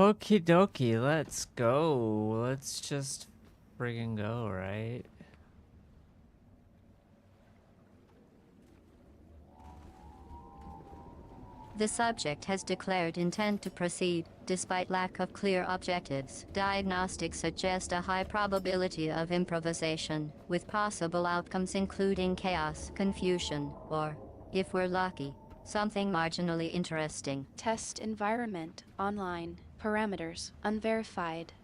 Okie dokie, let's go. Let's just friggin' go, right? The subject has declared intent to proceed, despite lack of clear objectives. Diagnostics suggest a high probability of improvisation, with possible outcomes including chaos, confusion, or, if we're lucky, something marginally interesting. Test environment, online, parameters, unverified.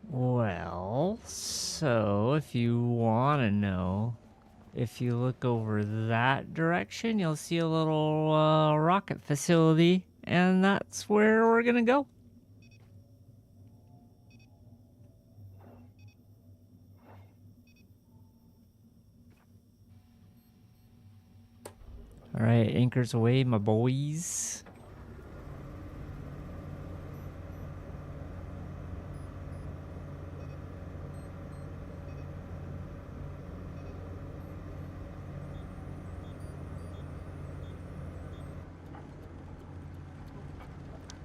Well, so if you want to know, if you look over that direction, you'll see a little rocket facility, and that's where we're gonna go. All right, anchors away, my boys.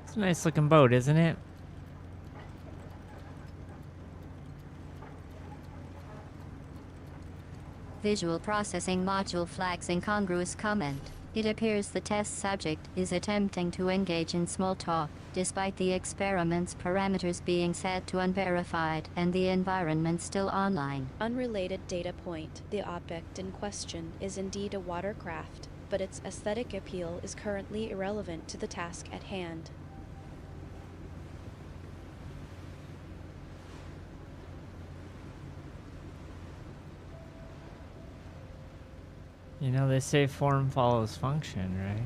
It's a nice looking boat, isn't it? Visual processing module flags incongruous comment. It appears the test subject is attempting to engage in small talk, despite the experiment's parameters being set to unverified and the environment still online. Unrelated data point. The object in question is indeed a watercraft, but its aesthetic appeal is currently irrelevant to the task at hand. You know, they say form follows function, right?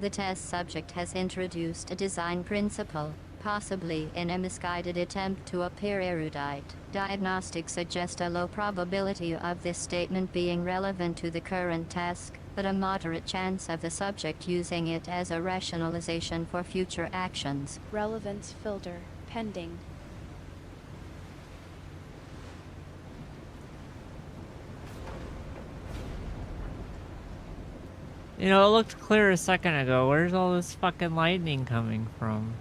The test subject has introduced a design principle, possibly in a misguided attempt to appear erudite. Diagnostics suggest a low probability of this statement being relevant to the current task, but a moderate chance of the subject using it as a rationalization for future actions. Relevance filter, pending. You know, it looked clear a second ago. Where's all this fucking lightning coming from?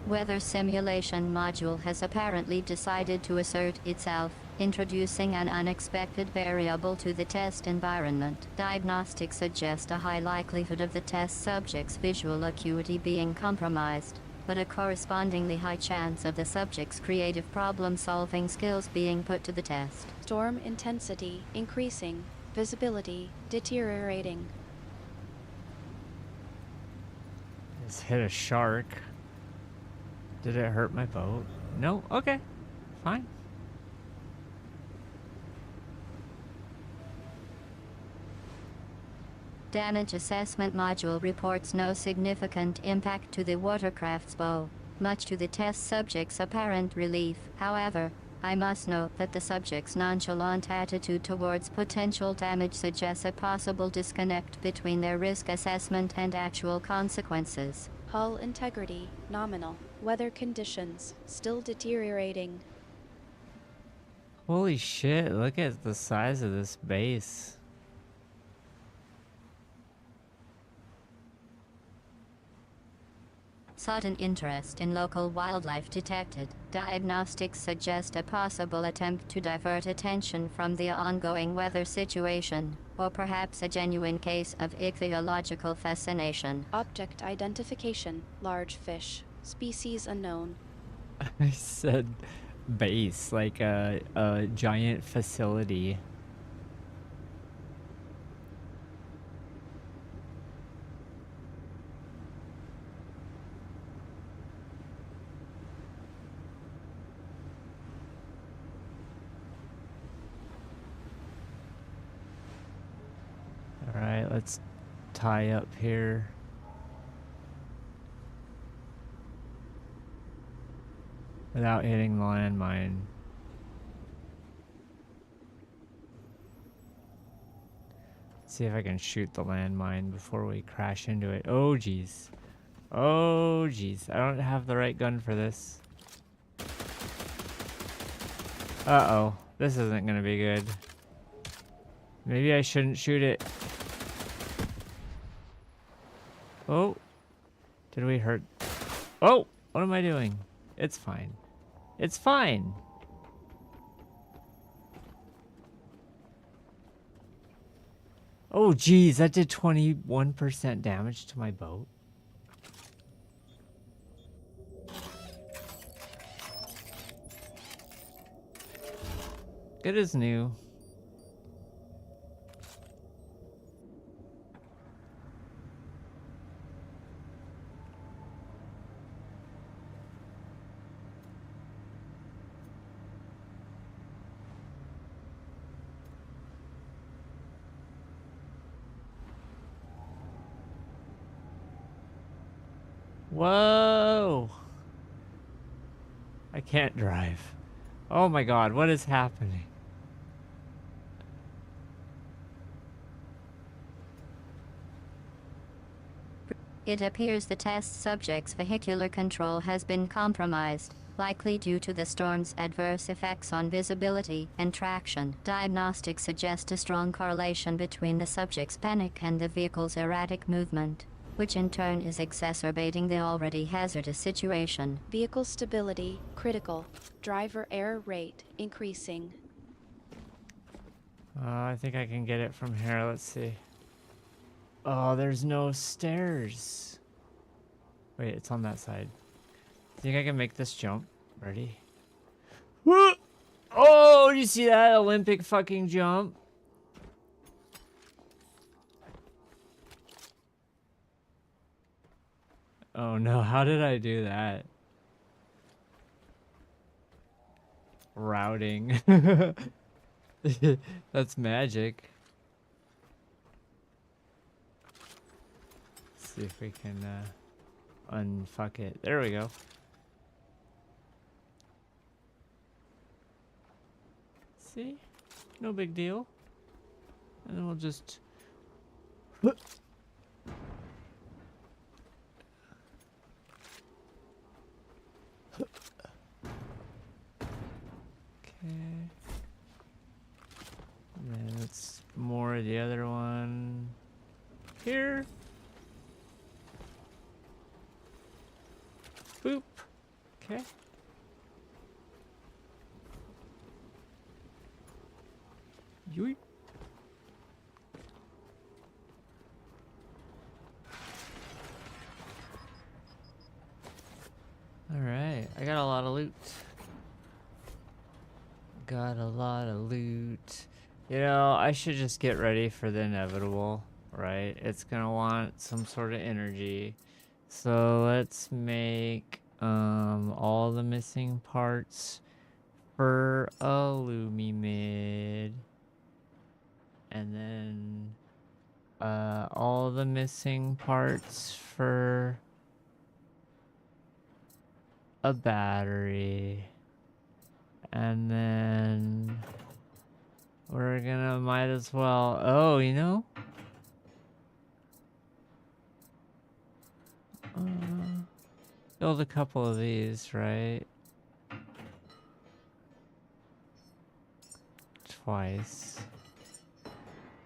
Weather simulation module has apparently decided to assert itself, introducing an unexpected variable to the test environment. Diagnostics suggest a high likelihood of the test subject's visual acuity being compromised, but a correspondingly high chance of the subject's creative problem-solving skills being put to the test. Storm intensity increasing, visibility deteriorating. Just hit a shark. Did it hurt my boat? No? Okay. Fine. Damage assessment module reports no significant impact to the watercraft's bow, much to the test subject's apparent relief. However, I must note that the subject's nonchalant attitude towards potential damage suggests a possible disconnect between their risk assessment and actual consequences. Hull integrity, nominal. Weather conditions, still deteriorating. Holy shit, look at the size of this base. Sudden interest in local wildlife detected. Diagnostics suggest a possible attempt to divert attention from the ongoing weather situation, or perhaps a genuine case of ichthyological fascination. Object identification, large fish. Species unknown. I said base, like a giant facility. All right, let's tie up here. Without hitting the landmine. See if I can shoot the landmine before we crash into it. Oh, jeez. Oh, jeez. I don't have the right gun for this. Uh-oh. This isn't gonna be good. Maybe I shouldn't shoot it. Oh. Did we hurt? Oh! What am I doing? It's fine. It's fine! Oh, geez. That did 21% damage to my boat. Good as new. Whoa! I can't drive. Oh my god, what is happening? It appears the test subject's vehicular control has been compromised, likely due to the storm's adverse effects on visibility and traction. Diagnostics suggest a strong correlation between the subject's panic and the vehicle's erratic movement, which in turn is exacerbating the already hazardous situation. Vehicle stability critical. Driver error rate increasing. I think I can get it from here. Let's see. Oh, there's no stairs. Wait, it's on that side. Think I can make this jump? Ready? Whoa! Oh, you see that Olympic fucking jump? Oh no, how did I do that? Routing. That's magic. Let's see if we can unfuck it. There we go. See? No big deal. And then we'll just... Okay. And then it's more of the other one here. Boop. Okay. Yoink. Alright, I got a lot of loot. Got a lot of loot. You know, I should just get ready for the inevitable, right? It's gonna want some sort of energy. So let's make all the missing parts for Illumimid. And then all the missing parts for a battery. And then we're gonna might as well, oh, you know, build a couple of these, right? Twice.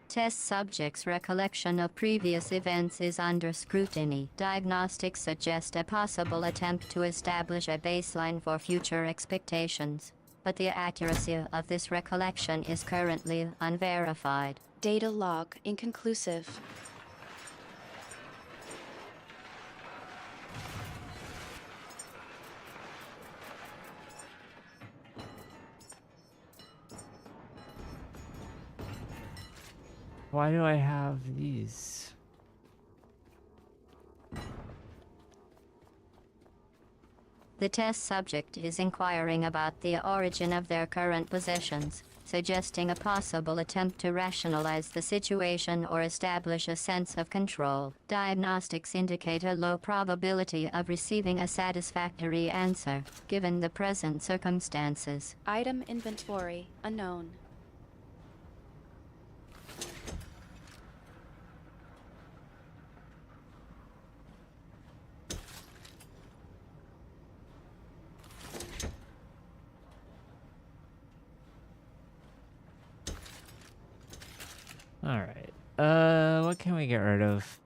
Test subject's recollection of previous events is under scrutiny. Diagnostics suggest a possible attempt to establish a baseline for future expectations, but the accuracy of this recollection is currently unverified. Data log inconclusive. Why do I have these? The test subject is inquiring about the origin of their current possessions, suggesting a possible attempt to rationalize the situation or establish a sense of control. Diagnostics indicate a low probability of receiving a satisfactory answer, given the present circumstances. Item inventory unknown. Alright. What can we get rid of?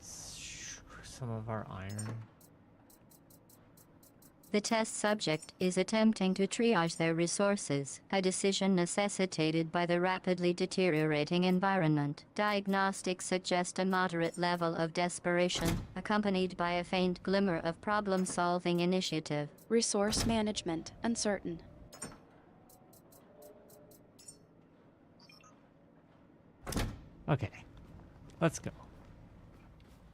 Some of our iron. The test subject is attempting to triage their resources, a decision necessitated by the rapidly deteriorating environment. Diagnostics suggest a moderate level of desperation, accompanied by a faint glimmer of problem-solving initiative. Resource management, uncertain. Okay. Let's go.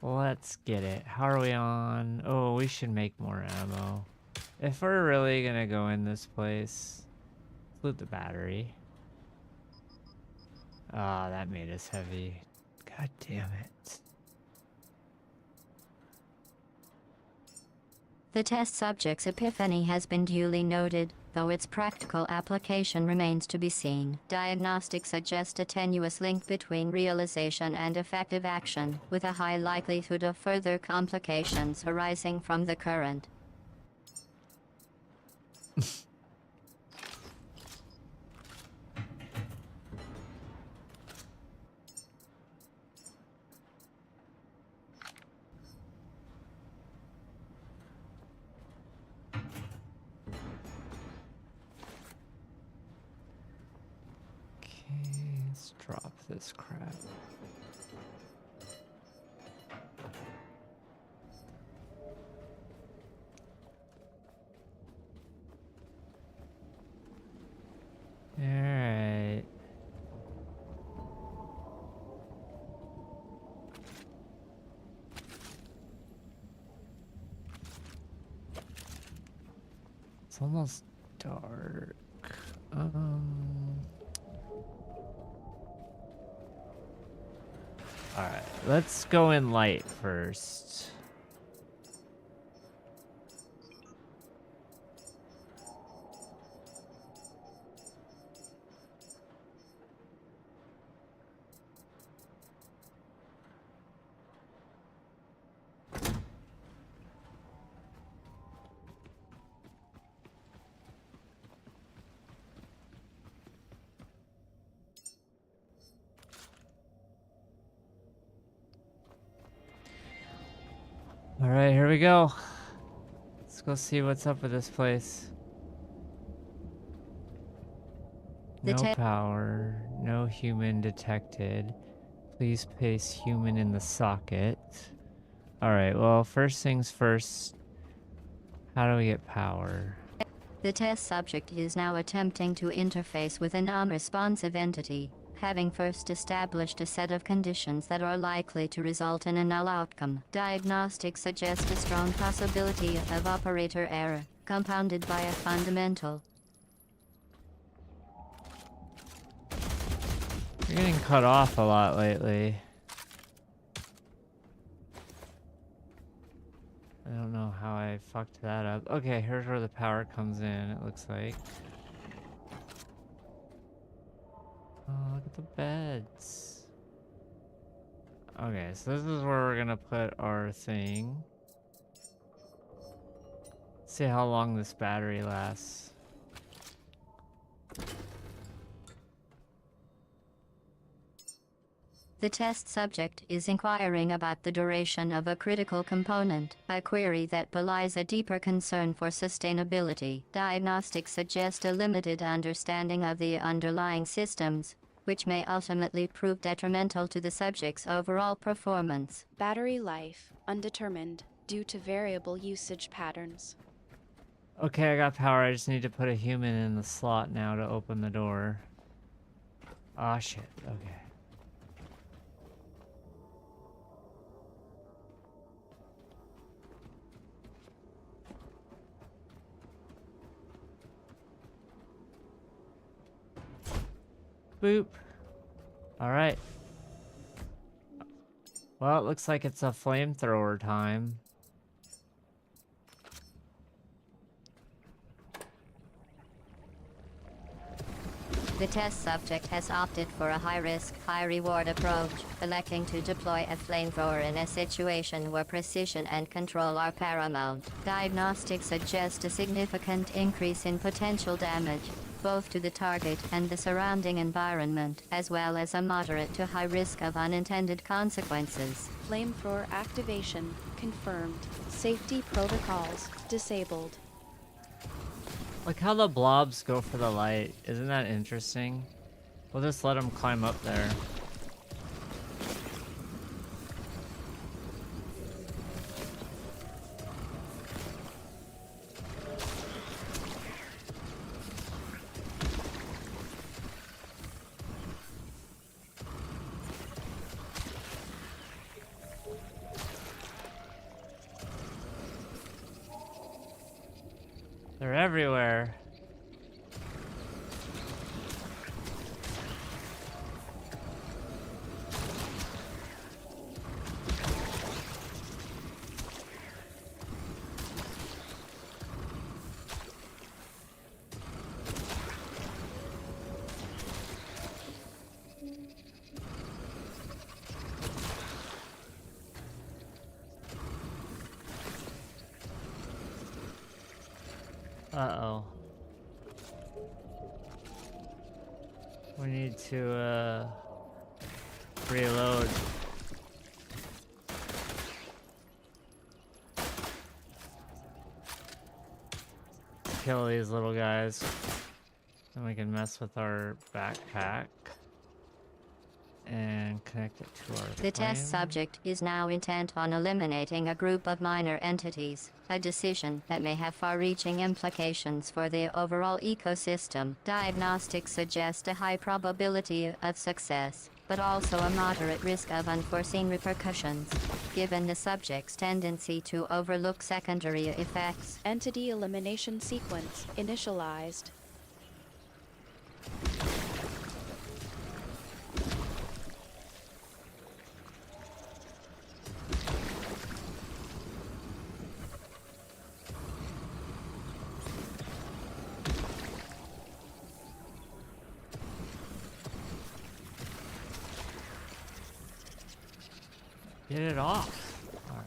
Let's get it. How are we on? Oh, we should make more ammo. If we're really gonna go in this place, loot the battery. Ah, that made us heavy. God damn it. The test subject's epiphany has been duly noted, though its practical application remains to be seen. Diagnostics suggest a tenuous link between realization and effective action, with a high likelihood of further complications arising from the current. Okay, let's drop this crap. Alright. It's almost dark. Alright, let's go in light first. Alright, here we go. Let's go see what's up with this place. No power, no human detected. Please place human in the socket. Alright, well, first things first. How do we get power? The test subject is now attempting to interface with a non-responsive entity, having first established a set of conditions that are likely to result in a null outcome. Diagnostics suggest a strong possibility of operator error, compounded by a fundamental. You're getting cut off a lot lately. I don't know how I fucked that up. Okay, here's where the power comes in, it looks like. Oh, look at the beds. Okay, so this is where we're gonna put our thing. See how long this battery lasts. The test subject is inquiring about the duration of a critical component, a query that belies a deeper concern for sustainability. Diagnostics suggest a limited understanding of the underlying systems, which may ultimately prove detrimental to the subject's overall performance. Battery life, undetermined, due to variable usage patterns. Okay, I got power. I just need to put a human in the slot now to open the door. Ah, shit. Okay. Boop. Alright. Well, it looks like it's a flamethrower time. The test subject has opted for a high-risk, high-reward approach, electing to deploy a flamethrower in a situation where precision and control are paramount. Diagnostics suggest a significant increase in potential damage, both to the target and the surrounding environment, as well as a moderate to high risk of unintended consequences. Flamethrower activation confirmed. Safety protocols disabled. Like how the blobs go for the light. Isn't that interesting? We'll just let them climb up there. They're everywhere. Uh-oh. We need to, reload. Kill these little guys. Then we can mess with our backpack. And connect it to our The test flame. subject is now intent on eliminating a group of minor entities, a decision that may have far-reaching implications for the overall ecosystem. Diagnostics suggest a high probability of success, but also a moderate risk of unforeseen repercussions, given the subject's tendency to overlook secondary effects. Entity elimination sequence initialized. Get it off. All right.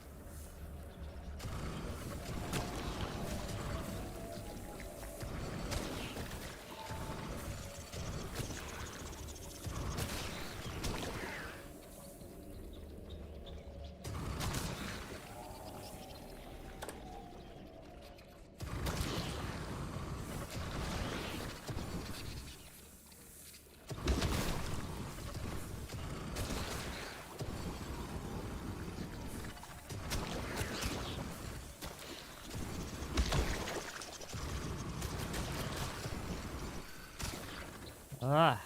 Ah.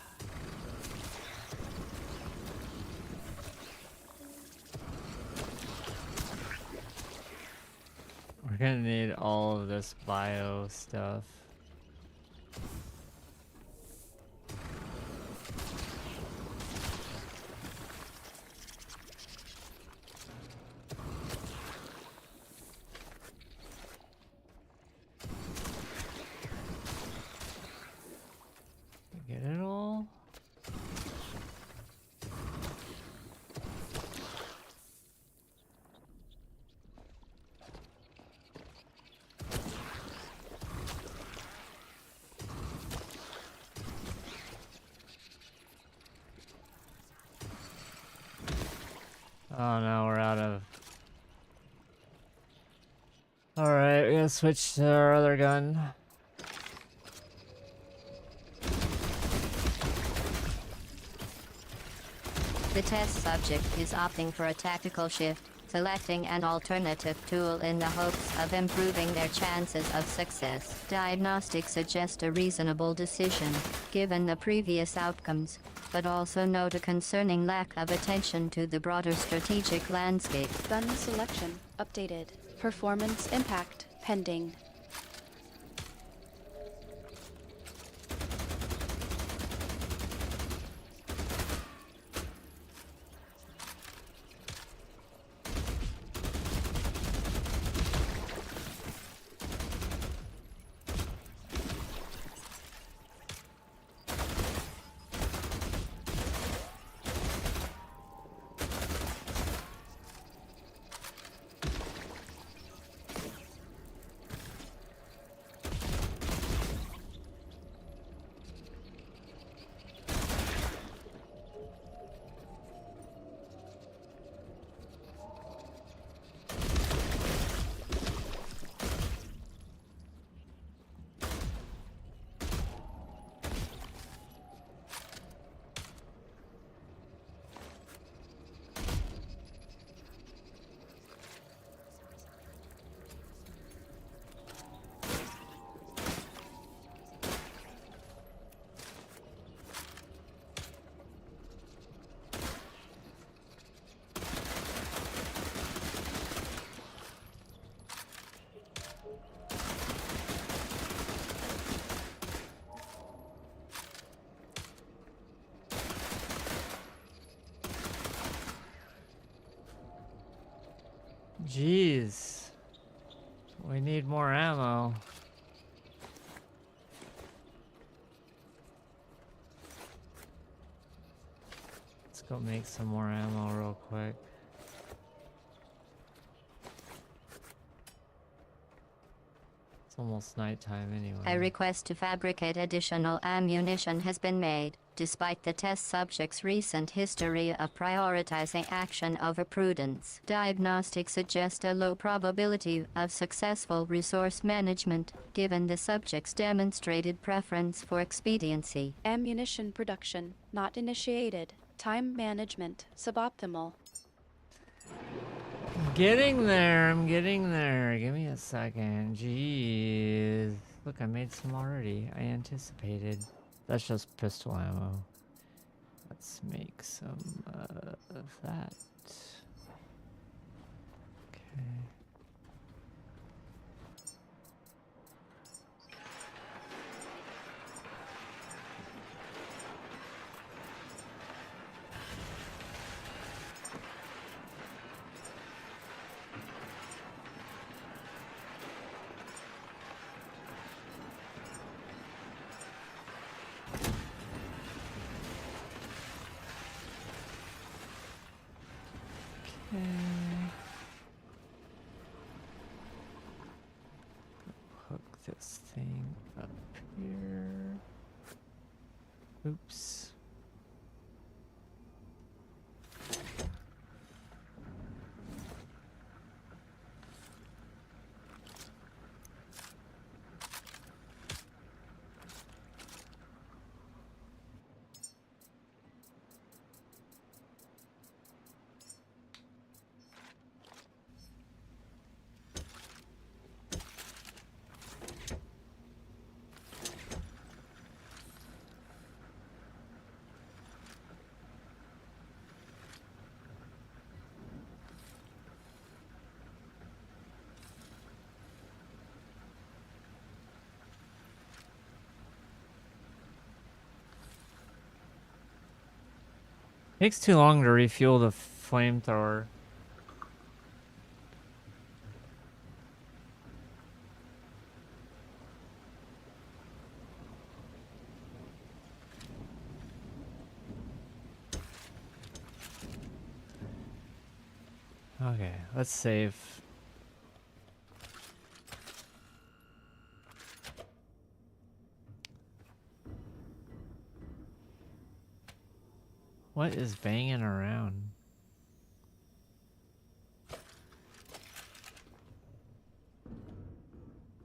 We're gonna need all of this bio stuff. Get it all? Oh no, we're out of... Alright, we gotta switch to our other gun. The test subject is opting for a tactical shift, selecting an alternative tool in the hopes of improving their chances of success. Diagnostics suggest a reasonable decision, given the previous outcomes, but also note a concerning lack of attention to the broader strategic landscape. Gun selection updated. Performance impact pending. Jeez. We need more ammo. Let's go make some more ammo real quick. It's almost nighttime anyway. A request to fabricate additional ammunition has been made, despite the test subject's recent history of prioritizing action over prudence. Diagnostics suggest a low probability of successful resource management, given the subject's demonstrated preference for expediency. Ammunition production not initiated. Time management suboptimal. I'm getting there. I'm getting there. Give me a second. Jeez. Look, I made some already. I anticipated. That's just pistol ammo. Let's make some of that. Okay. Okay. Hook this thing up here. Oops. Takes too long to refuel the flamethrower. Okay, let's save. What is banging around?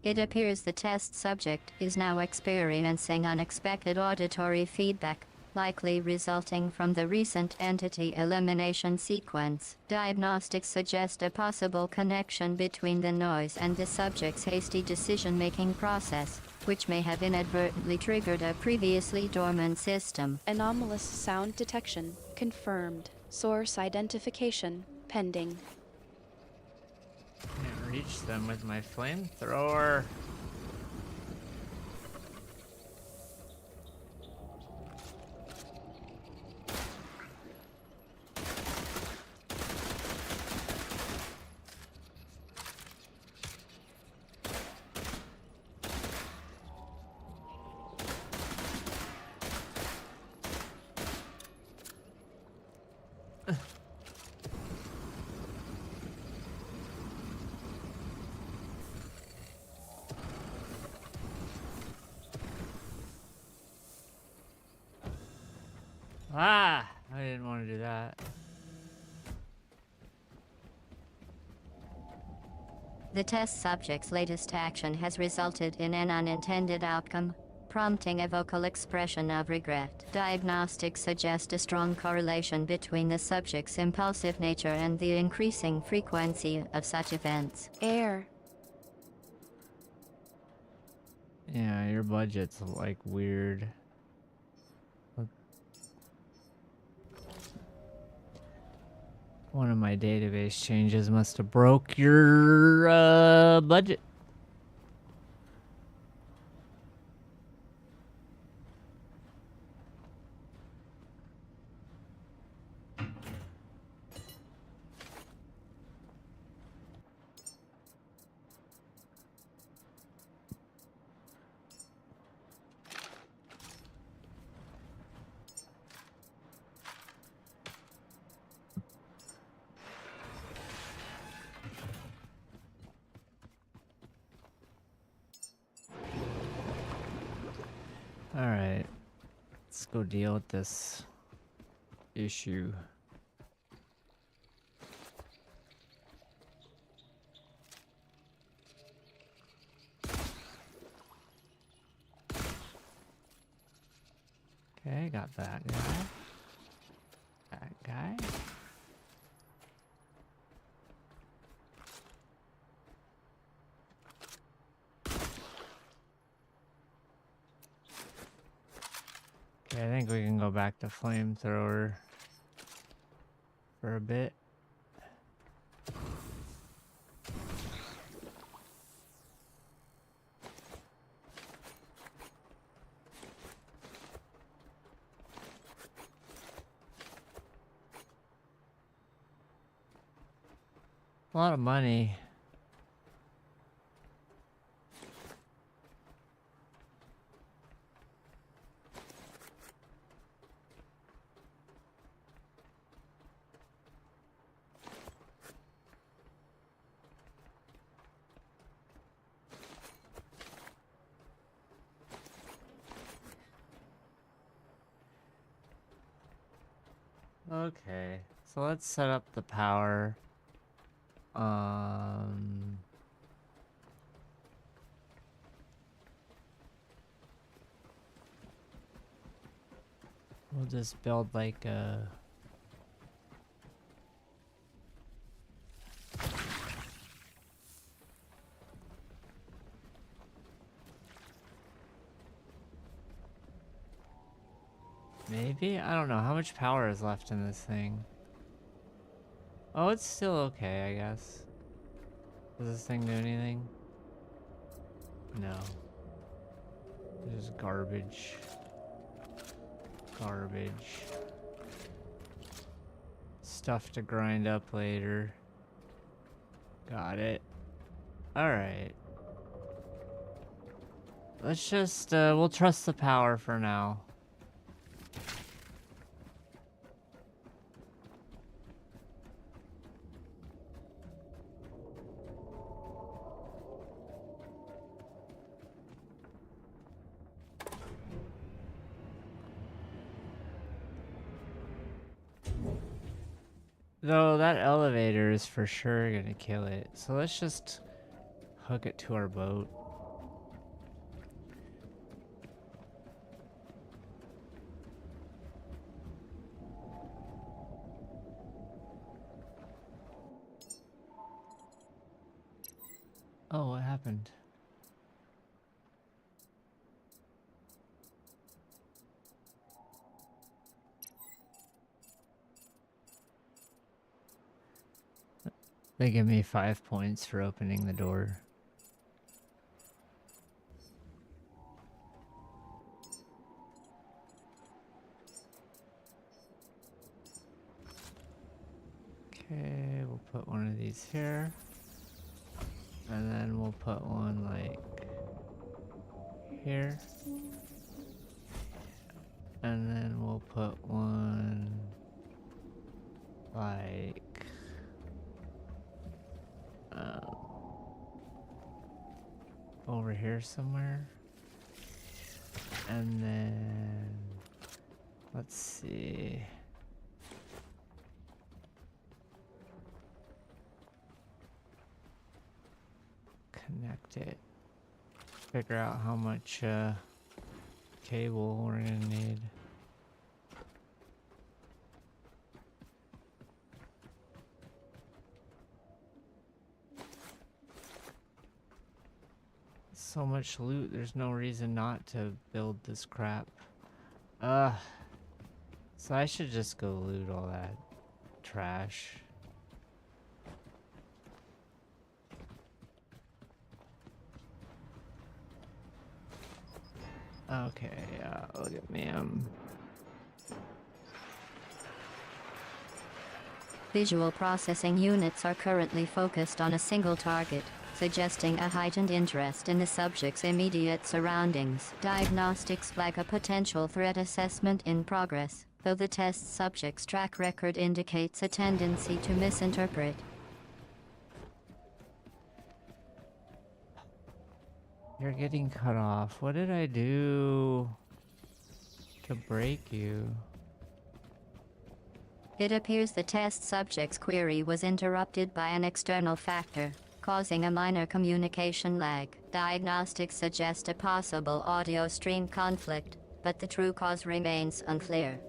It appears the test subject is now experiencing unexpected auditory feedback, likely resulting from the recent entity elimination sequence. Diagnostics suggest a possible connection between the noise and the subject's hasty decision-making process, which may have inadvertently triggered a previously dormant system. Anomalous sound detection confirmed. Source identification pending. Can't reach them with my flamethrower. Ah! I didn't want to do that. The test subject's latest action has resulted in an unintended outcome, prompting a vocal expression of regret. Diagnostics suggest a strong correlation between the subject's impulsive nature and the increasing frequency of such events. Air. Yeah, your budget's like weird. One of my database changes must have broke your budget. go deal with this issue. Okay, got that guy. That guy. Okay, I think we can go back to flamethrower for a bit. A lot of money. Okay, so let's set up the power. We'll just build like a... Maybe? I don't know. How much power is left in this thing? Oh, it's still okay, I guess. Does this thing do anything? No. Just garbage. Garbage. Stuff to grind up later. Got it. Alright. Let's just, we'll trust the power for now. Though that elevator is for sure gonna kill it. So let's just hook it to our boat. Oh, what happened? They give me 5 points for opening the door. Okay, we'll put one of these here. And then we'll put one like here. And then we'll put one like over here somewhere. And then let's see. Connect it. Figure out how much cable we're gonna need. So much loot, there's no reason not to build this crap. So I should just go loot all that trash. Okay, look at me, Visual processing units are currently focused on a single target, suggesting a heightened interest in the subject's immediate surroundings. Diagnostics flag a potential threat assessment in progress, though the test subject's track record indicates a tendency to misinterpret. You're getting cut off. What did I do? to break you. It appears the test subject's query was interrupted by an external factor, causing a minor communication lag. Diagnostics suggest a possible audio stream conflict, but the true cause remains unclear.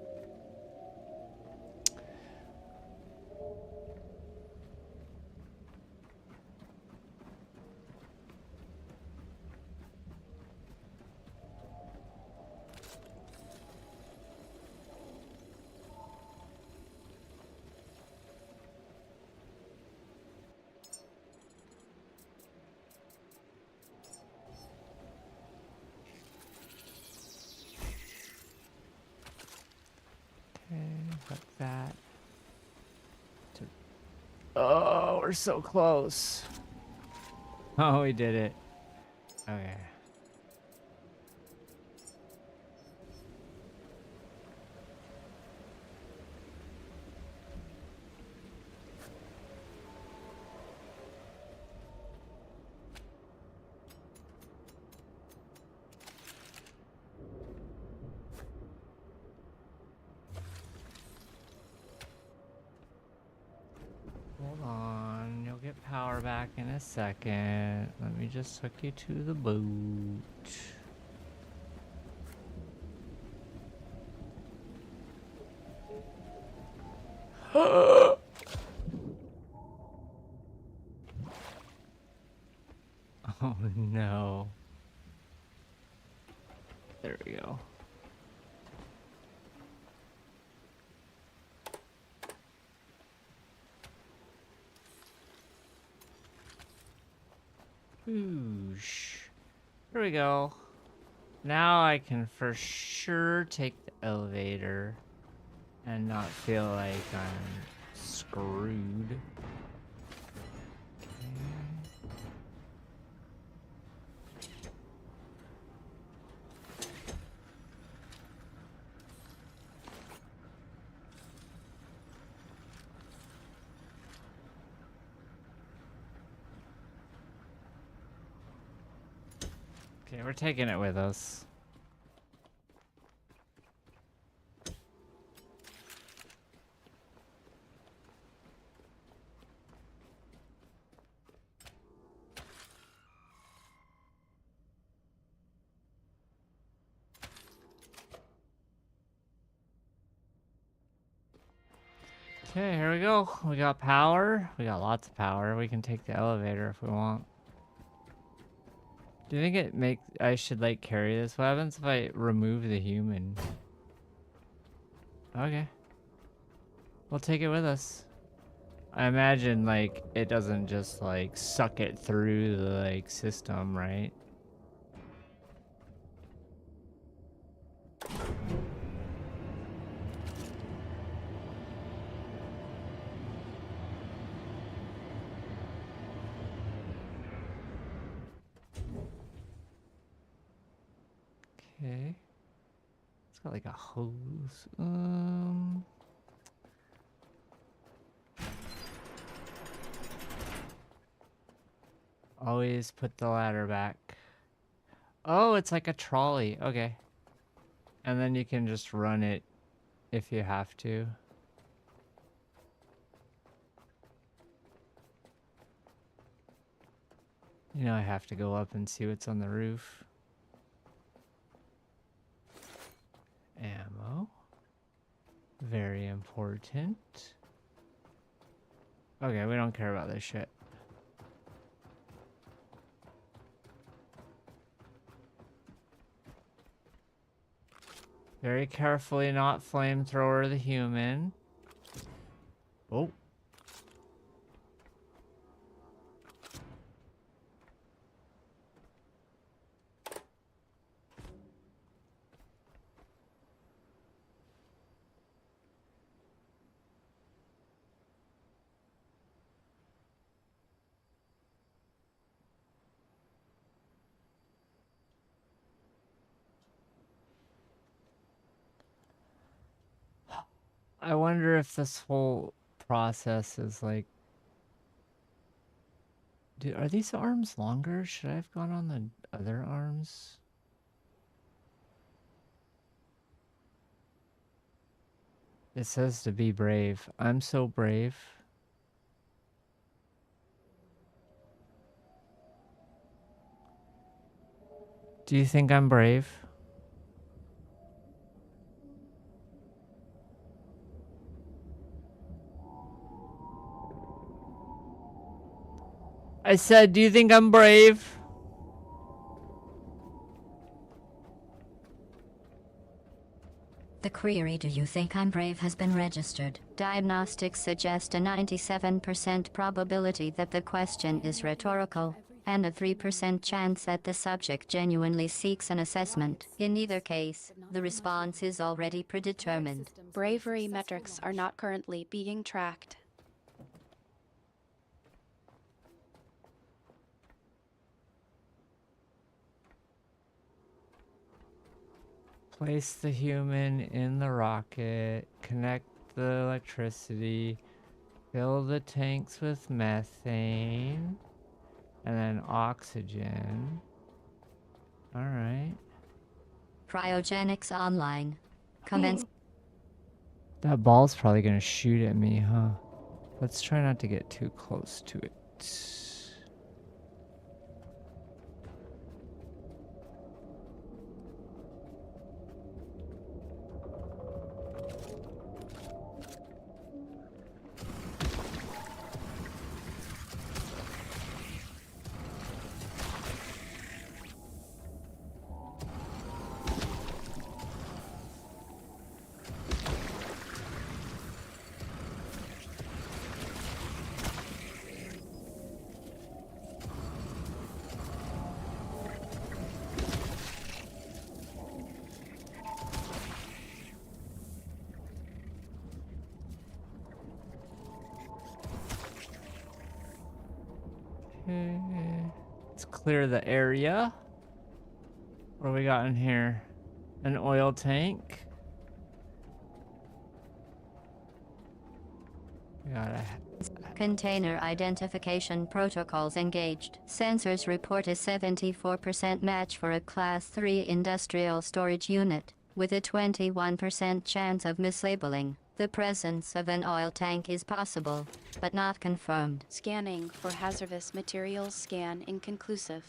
Okay, put that. Oh, we're so close. Oh, we did it. Okay. Hold on, you'll get power back in a second. Let me just hook you to the boat. Oh no. There we go. Oosh. Here we go. Now I can for sure take the elevator and not feel like I'm screwed. Okay, we're taking it with us. Okay, here we go. We got power. We got lots of power. We can take the elevator if we want. Do you think I should like carry this? What happens if I remove the human? Okay. We'll take it with us. I imagine like it doesn't just like suck it through the like system, right? Okay. It's got like a hose. Always put the ladder back. Oh, it's like a trolley. Okay. And then you can just run it if you have to. You know, I have to go up and see what's on the roof. Ammo. Very important. Okay, we don't care about this shit. Very carefully not flamethrower the human. Oh. I wonder if this whole process is like... are these arms longer? Should I have gone on the other arms? It says to be brave. I'm so brave. Do you think I'm brave? I said, do you think I'm brave? The query, "Do you think I'm brave?" has been registered. Diagnostics suggest a 97% probability that the question is rhetorical, and a 3% chance that the subject genuinely seeks an assessment. In either case, the response is already predetermined. Bravery metrics are not currently being tracked. Place the human in the rocket, connect the electricity, fill the tanks with methane, and then oxygen. Alright. Cryogenics online. Commence. That ball's probably gonna shoot at me, huh? Let's try not to get too close to it. Let's clear the area. What do we got in here? An oil tank. We got a Container identification protocols engaged. Sensors report a 74% match for a Class 3 industrial storage unit, with a 21% chance of mislabeling. The presence of an oil tank is possible, but not confirmed. Scanning for hazardous materials. Scan inconclusive.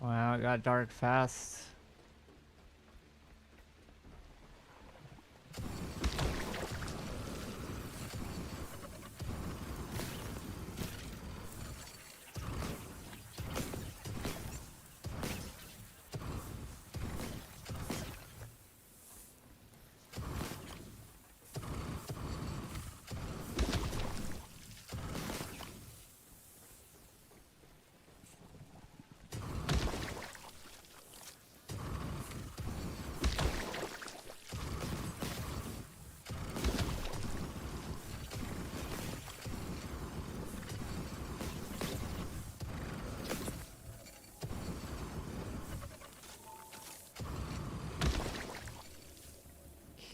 Wow, it got dark fast.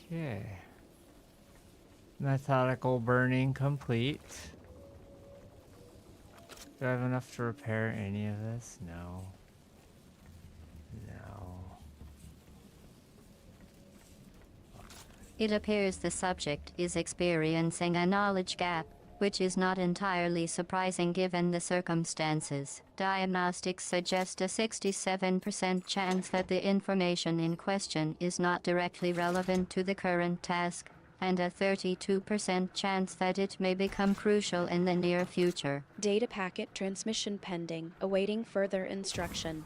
Okay. Methodical burning complete. Do I have enough to repair any of this? No. No. It appears the subject is experiencing a knowledge gap, which is not entirely surprising given the circumstances. Diagnostics suggest a 67% chance that the information in question is not directly relevant to the current task, and a 32% chance that it may become crucial in the near future. Data packet transmission pending, awaiting further instruction.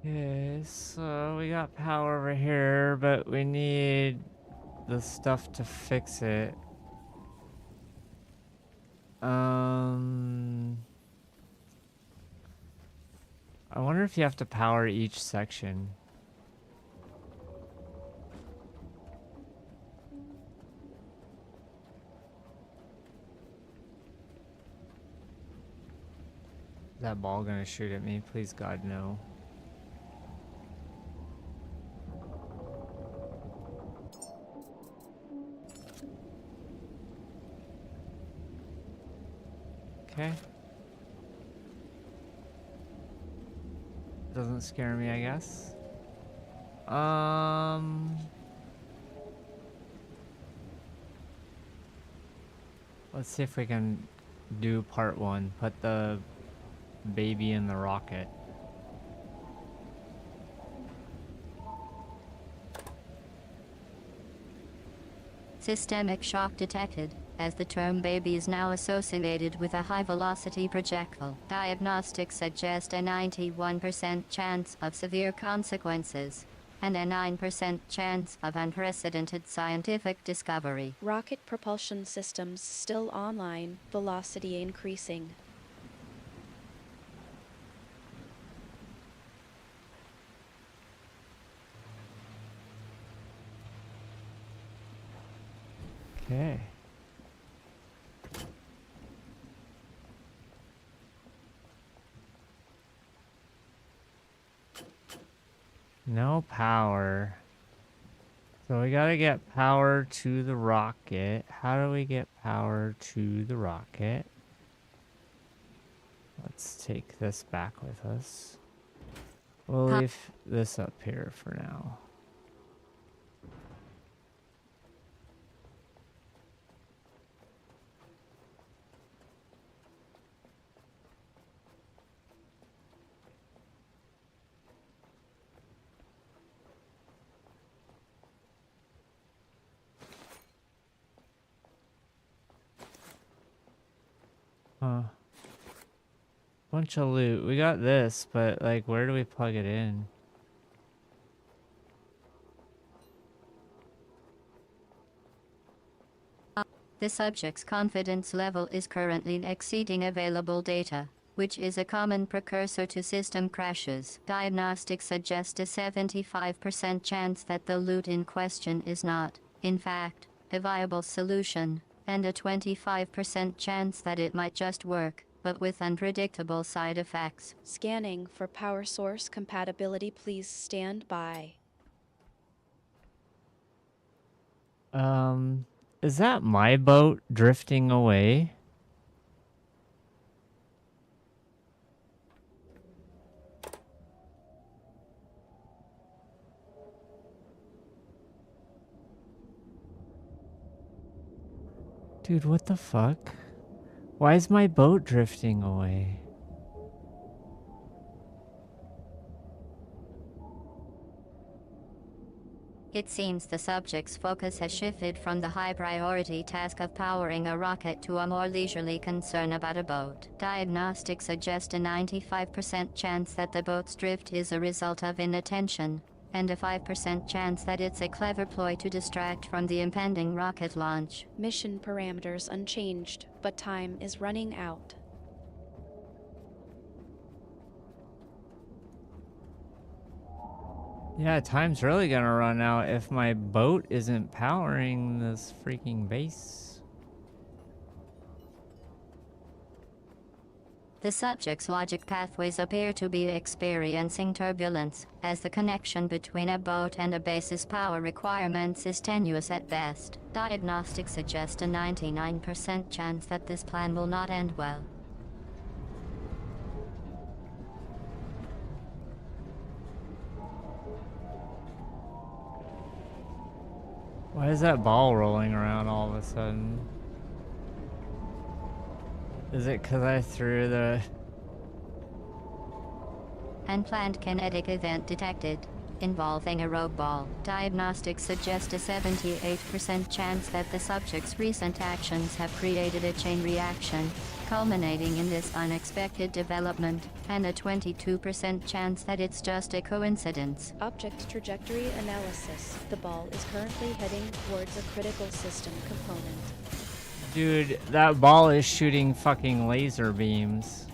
Okay, so we got power over here, but we need the stuff to fix it. I wonder if you have to power each section. Is that ball gonna shoot at me? Please God, no. Okay. Doesn't scare me, I guess. Let's see if we can do part one. Put the baby in the rocket. Systemic shock detected, as the term baby is now associated with a high-velocity projectile. Diagnostics suggest a 91% chance of severe consequences, and a 9% chance of unprecedented scientific discovery. Rocket propulsion systems still online, velocity increasing. Okay. No power. So we gotta get power to the rocket. How do we get power to the rocket? Let's take this back with us. We'll leave this up here for now. Huh. Bunch of loot. We got this, but like, where do we plug it in? The subject's confidence level is currently exceeding available data, which is a common precursor to system crashes. Diagnostics suggest a 75% chance that the loot in question is not, in fact, a viable solution, and a 25% chance that it might just work, but with unpredictable side effects. Scanning for power source compatibility. Please stand by. Is that my boat drifting away? Dude, what the fuck? Why is my boat drifting away? It seems the subject's focus has shifted from the high-priority task of powering a rocket to a more leisurely concern about a boat. Diagnostics suggest a 95% chance that the boat's drift is a result of inattention, and a 5% chance that it's a clever ploy to distract from the impending rocket launch. Mission parameters unchanged, but time is running out. Yeah, time's really gonna run out if my boat isn't powering this freaking base. The subject's logic pathways appear to be experiencing turbulence, as the connection between a boat and a base's power requirements is tenuous at best. Diagnostics suggest a 99% chance that this plan will not end well. Why is that ball rolling around all of a sudden? Is it because I threw the... Unplanned kinetic event detected, involving a rogue ball. Diagnostics suggest a 78% chance that the subject's recent actions have created a chain reaction, culminating in this unexpected development, and a 22% chance that it's just a coincidence. Object trajectory analysis. The ball is currently heading towards a critical system component. Dude, that ball is shooting fucking laser beams.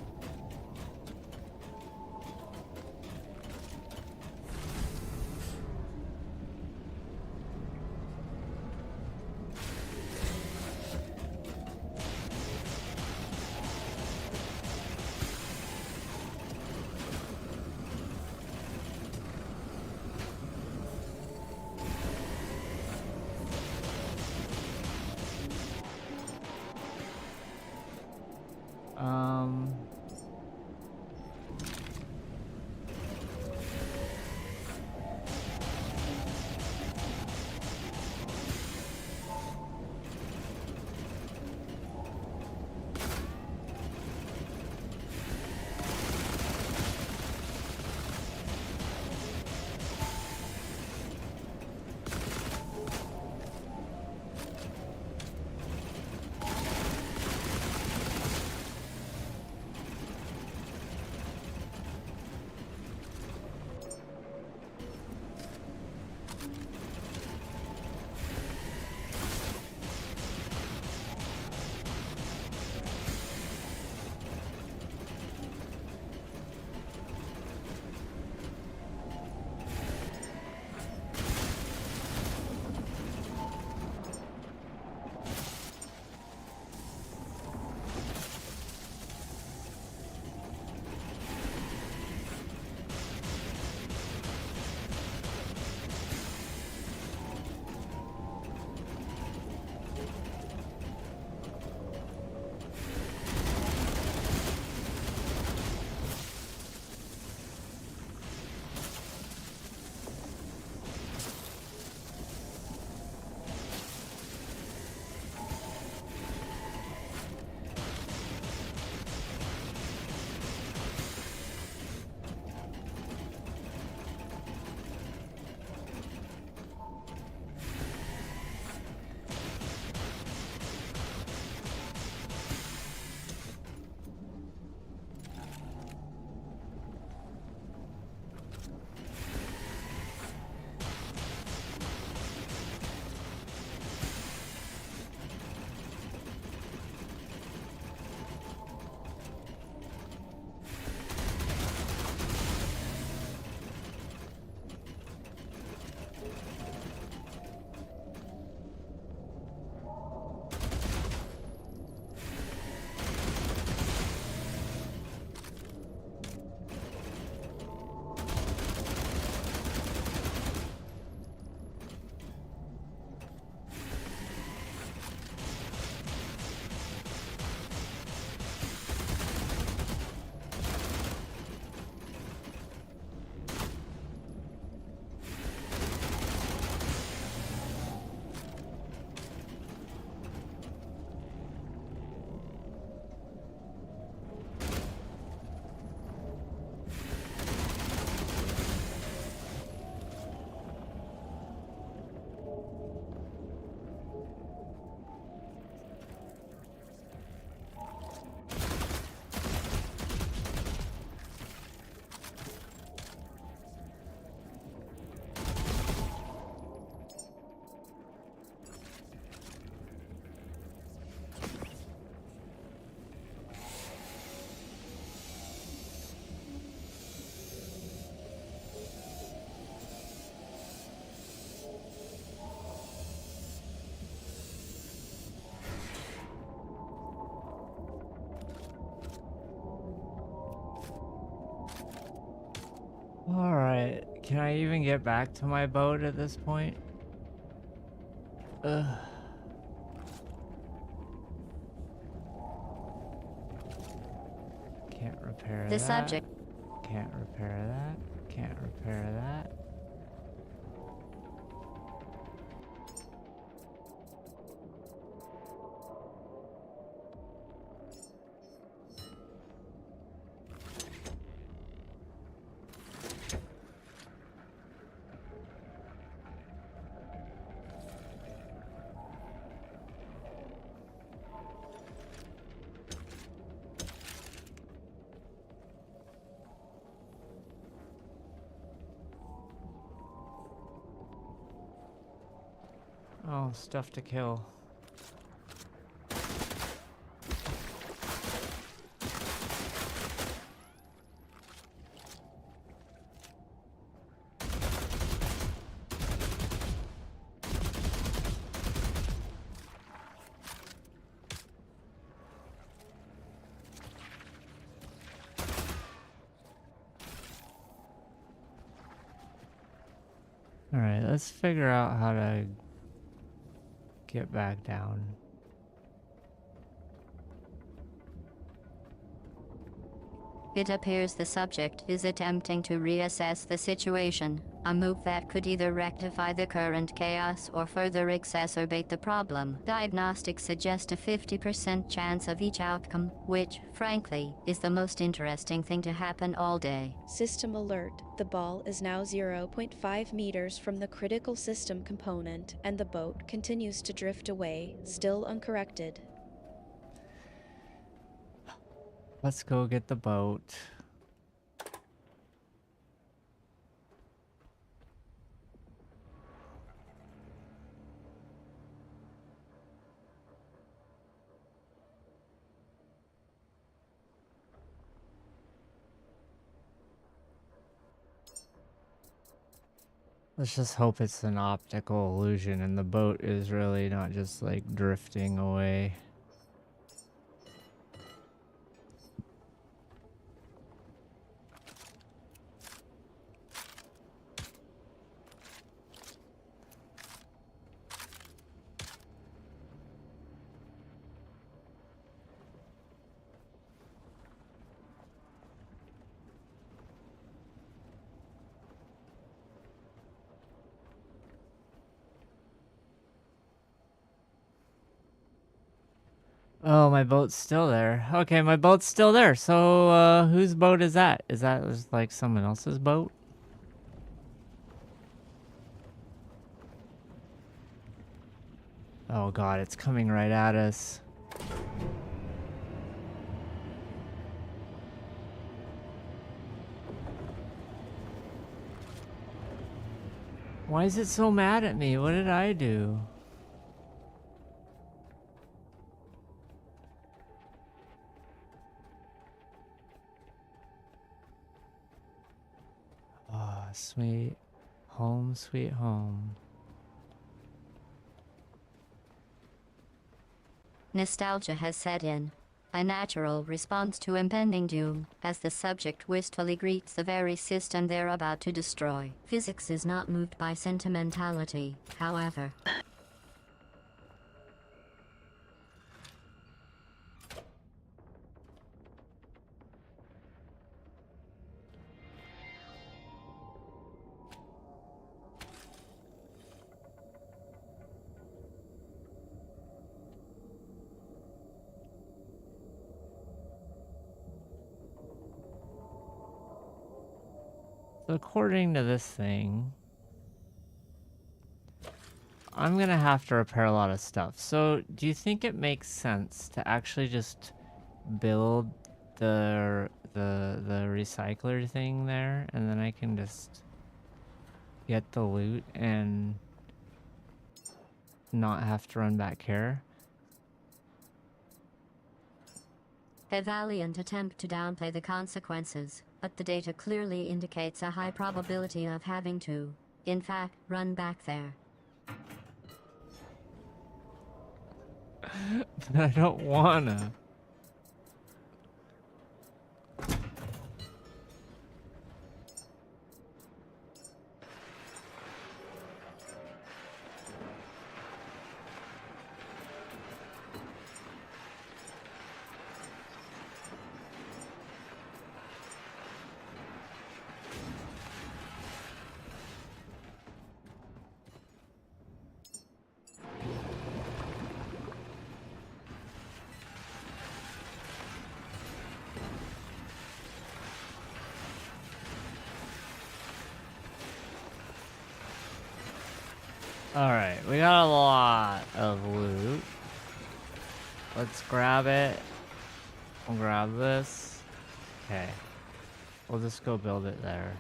Alright, can I even get back to my boat at this point? Ugh. Can't repair The that. subject. Can't repair that. Can't repair that. Oh, stuff to kill. Alright, let's figure out how to get back down. It appears the subject is attempting to reassess the situation, a move that could either rectify the current chaos or further exacerbate the problem. Diagnostics suggest a 50% chance of each outcome, which, frankly, is the most interesting thing to happen all day. System alert. The ball is now 0.5 meters from the critical system component, and the boat continues to drift away, still uncorrected. Let's go get the boat. Let's just hope it's an optical illusion and the boat is really not just like drifting away. Oh, my boat's still there. Okay, my boat's still there. So, whose boat is that? Is that just like someone else's boat? Oh god, it's coming right at us. Why is it so mad at me? What did I do? Oh, sweet home, sweet home. Nostalgia has set in. A natural response to impending doom, as the subject wistfully greets the very system they're about to destroy. Physics is not moved by sentimentality, however. So according to this thing, I'm gonna have to repair a lot of stuff. So do you think it makes sense to actually just build the recycler thing there, and then I can just get the loot and not have to run back here? A valiant attempt to downplay the consequences, but the data clearly indicates a high probability of having to, in fact, run back there. But I don't wanna. Alright, we got a lot of loot. Let's grab it. We'll grab this. Okay. We'll just go build it there.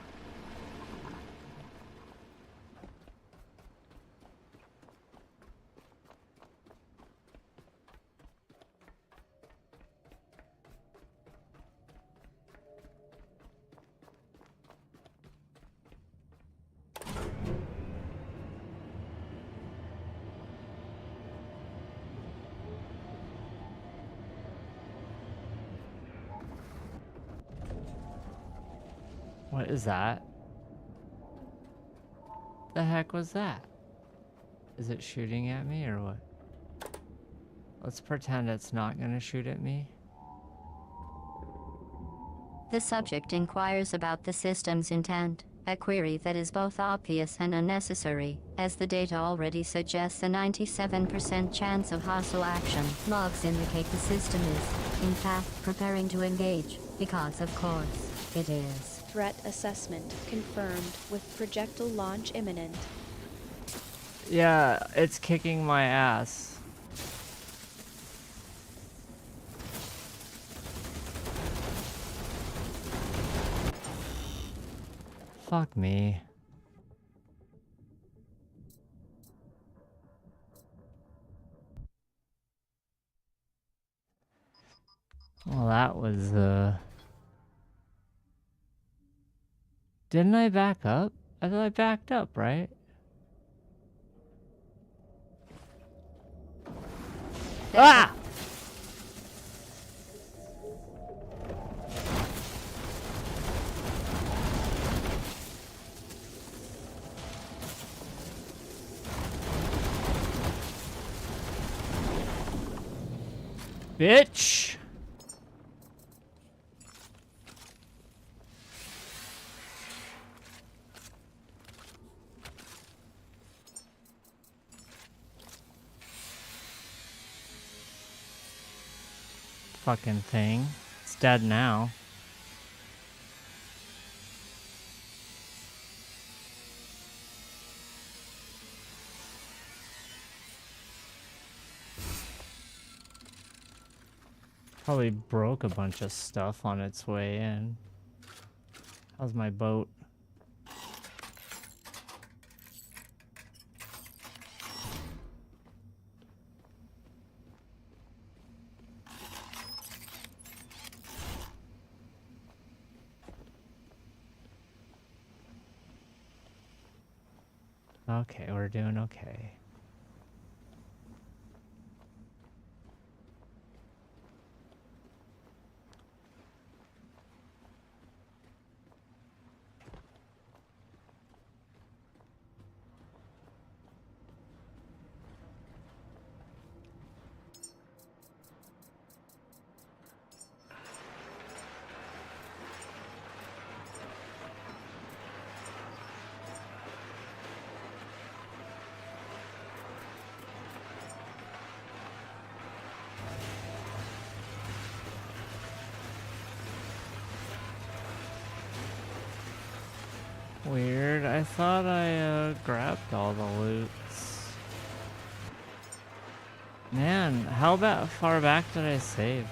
What is that? The heck was that? Is it shooting at me or what? Let's pretend it's not gonna shoot at me. The subject inquires about the system's intent, a query that is both obvious and unnecessary, as the data already suggests a 97% chance of hostile action. Logs indicate the system is, in fact, preparing to engage, because of course, it is. Threat assessment confirmed with projectile launch imminent. Yeah, it's kicking my ass. Fuck me. Well, that was, Didn't I back up? I thought I backed up, right? Ah! Bitch! Fucking thing. It's dead now. Probably broke a bunch of stuff on its way in. How's my boat? Okay, we're doing okay. Weird. I thought I grabbed all the loots. Man, how far back did I save?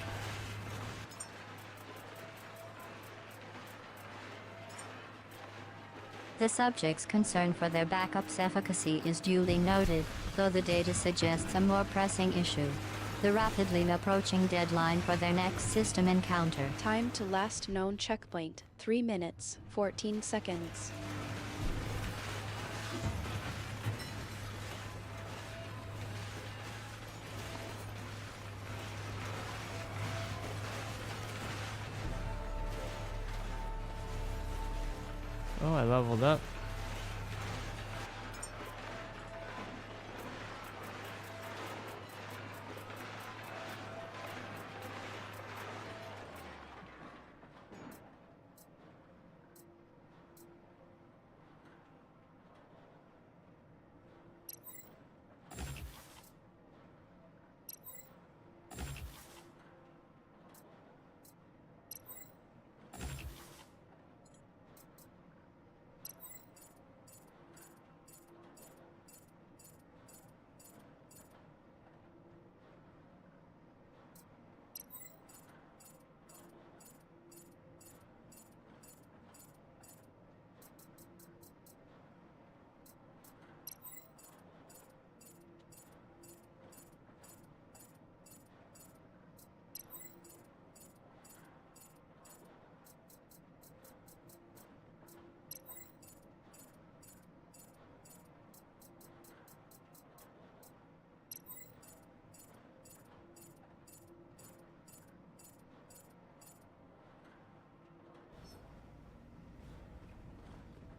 The subject's concern for their backup's efficacy is duly noted, though the data suggests a more pressing issue: the rapidly approaching deadline for their next system encounter. Time to last known checkpoint, 3 minutes, 14 seconds. Oh, I leveled up.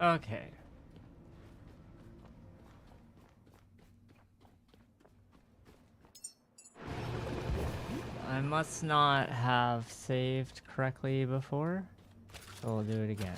Okay. I must not have saved correctly before, so we'll do it again.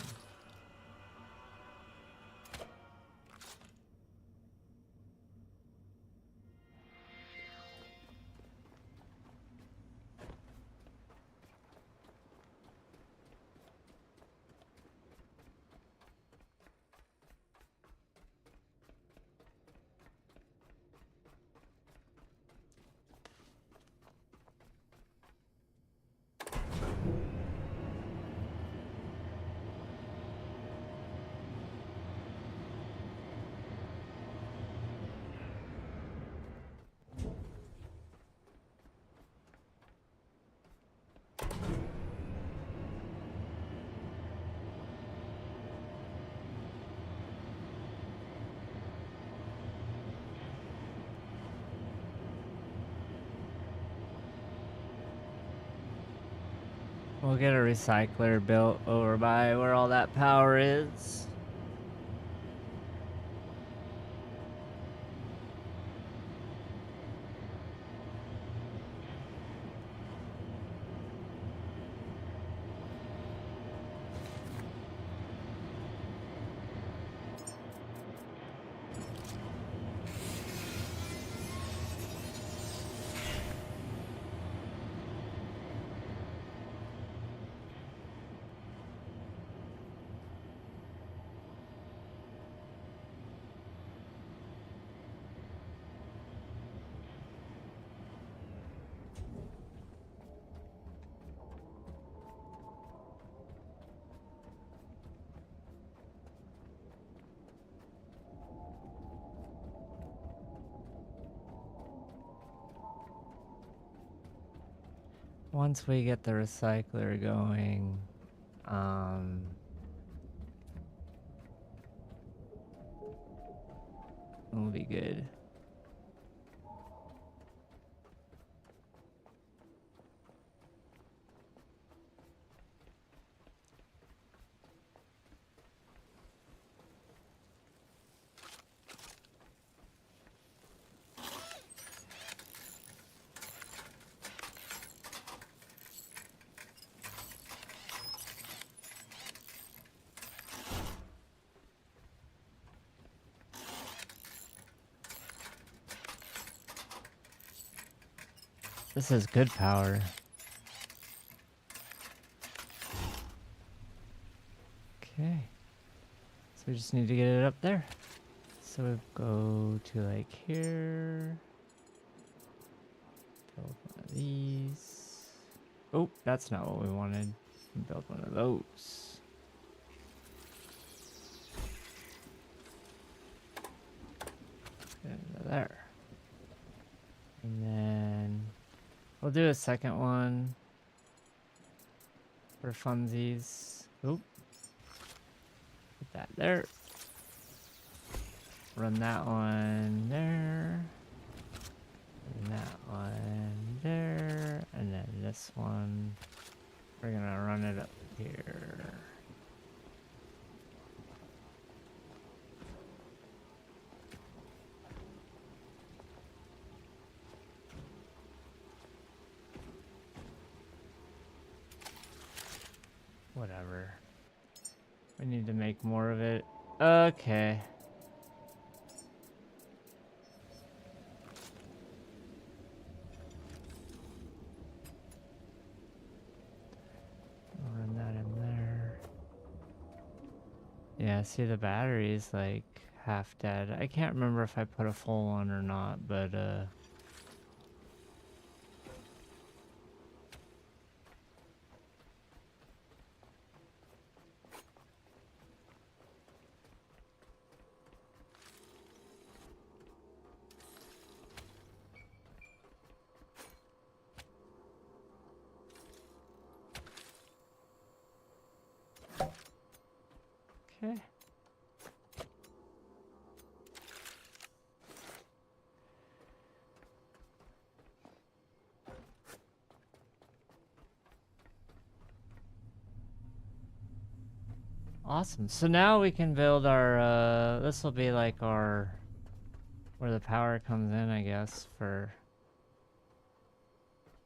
We'll get a recycler built over by where all that power is. Once we get the recycler going, it'll be good. This is good power. Okay. So we just need to get it up there. So we go to like here. Build one of these. Oh, that's not what we wanted. Build one of those. Into there. And then we'll do a second one for funsies. Oop. Put that there. Run that one there. And that one there. And then this one. We're gonna run it up here. Whatever. We need to make more of it. Okay. I'll run that in there. Yeah, see the battery is like half dead. I can't remember if I put a full one or not, but okay. Awesome. So now we can build our, this will be like our, where the power comes in, I guess, for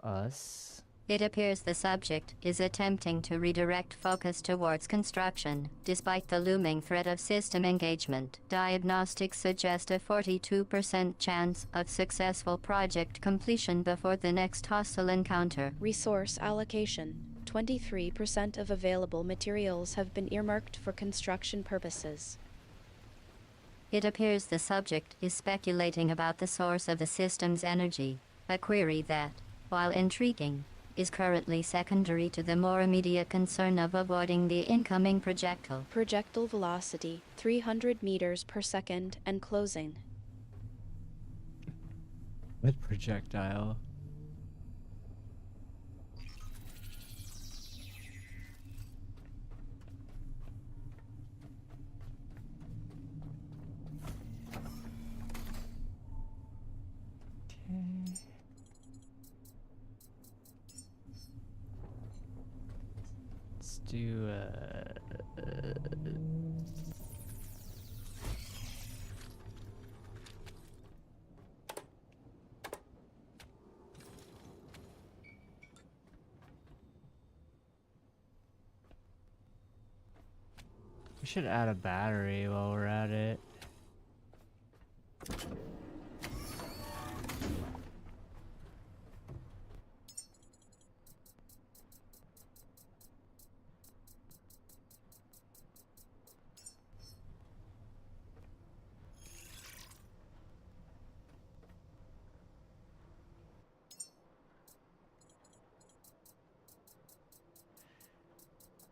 us. It appears the subject is attempting to redirect focus towards construction, despite the looming threat of system engagement. Diagnostics suggest a 42% chance of successful project completion before the next hostile encounter. Resource allocation. 23% of available materials have been earmarked for construction purposes. It appears the subject is speculating about the source of the system's energy, a query that, while intriguing, is currently secondary to the more immediate concern of avoiding the incoming projectile. Projectile velocity, 300 meters per second and closing. What projectile? Let's do we should add a battery while we're at it.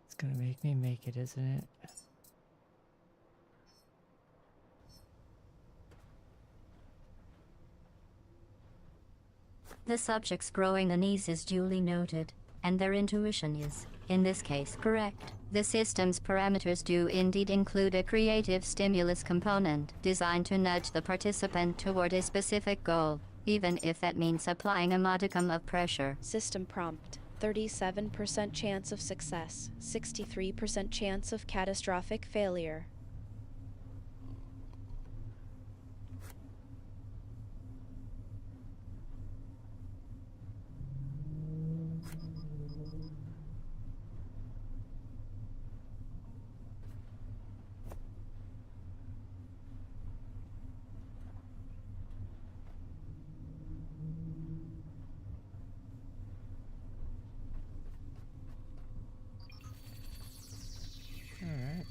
It's gonna make me make it, isn't it? The subject's growing unease is duly noted, and their intuition is, in this case, correct. The system's parameters do indeed include a creative stimulus component designed to nudge the participant toward a specific goal, even if that means applying a modicum of pressure. System prompt. 37% chance of success, 63% chance of catastrophic failure. Alright.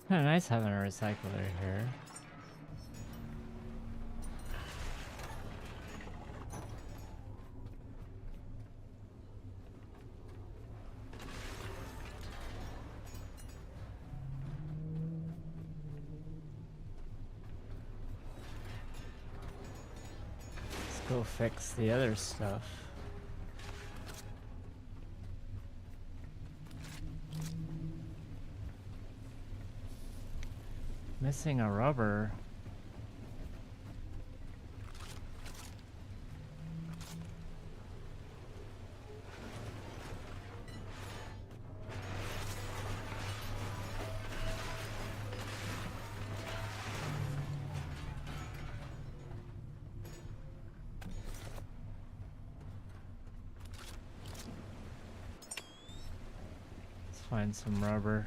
Kinda nice having a recycler here. Let's go fix the other stuff. Missing a rubber. Let's find some rubber.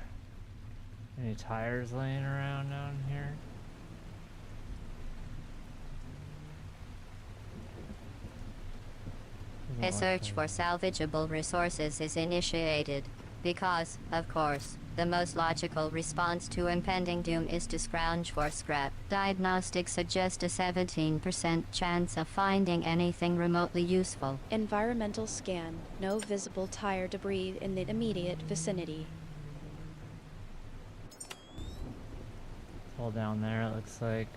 Any tires laying around down here? A search for salvageable resources is initiated, because, of course, the most logical response to impending doom is to scrounge for scrap. Diagnostics suggest a 17% chance of finding anything remotely useful. Environmental scan. No visible tire debris in the immediate vicinity. All down there, it looks like.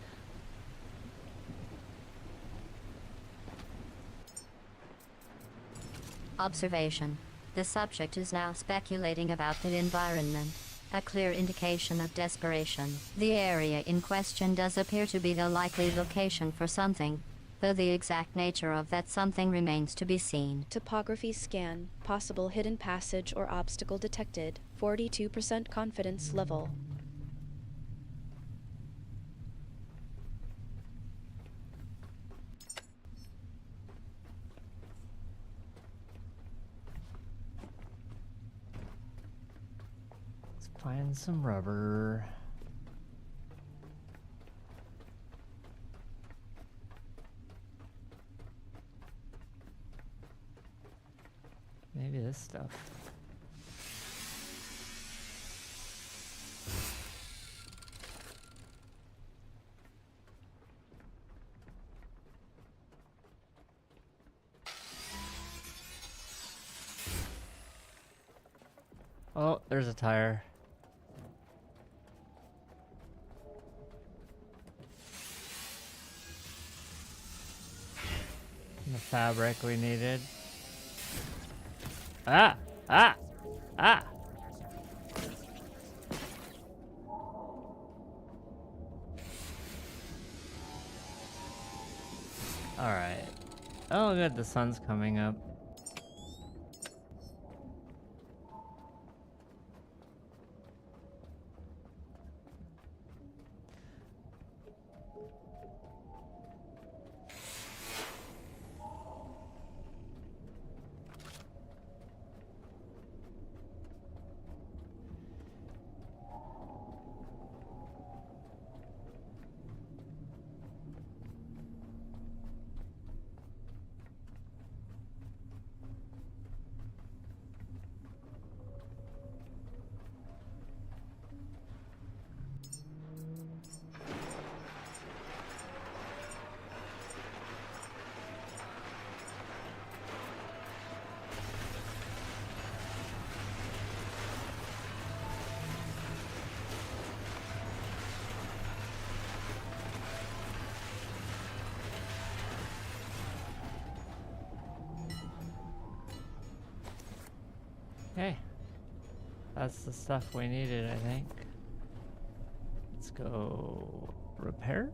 Observation. The subject is now speculating about the environment, a clear indication of desperation. The area in question does appear to be the likely location for something, though the exact nature of that something remains to be seen. Topography scan. Possible hidden passage or obstacle detected. 42% confidence level. Let's find some rubber. Maybe this stuff. Oh, there's a tire. And the fabric we needed. Ah! Ah! Ah! Alright. Oh good, the sun's coming up. Okay. That's the stuff we needed, I think. Let's go repair.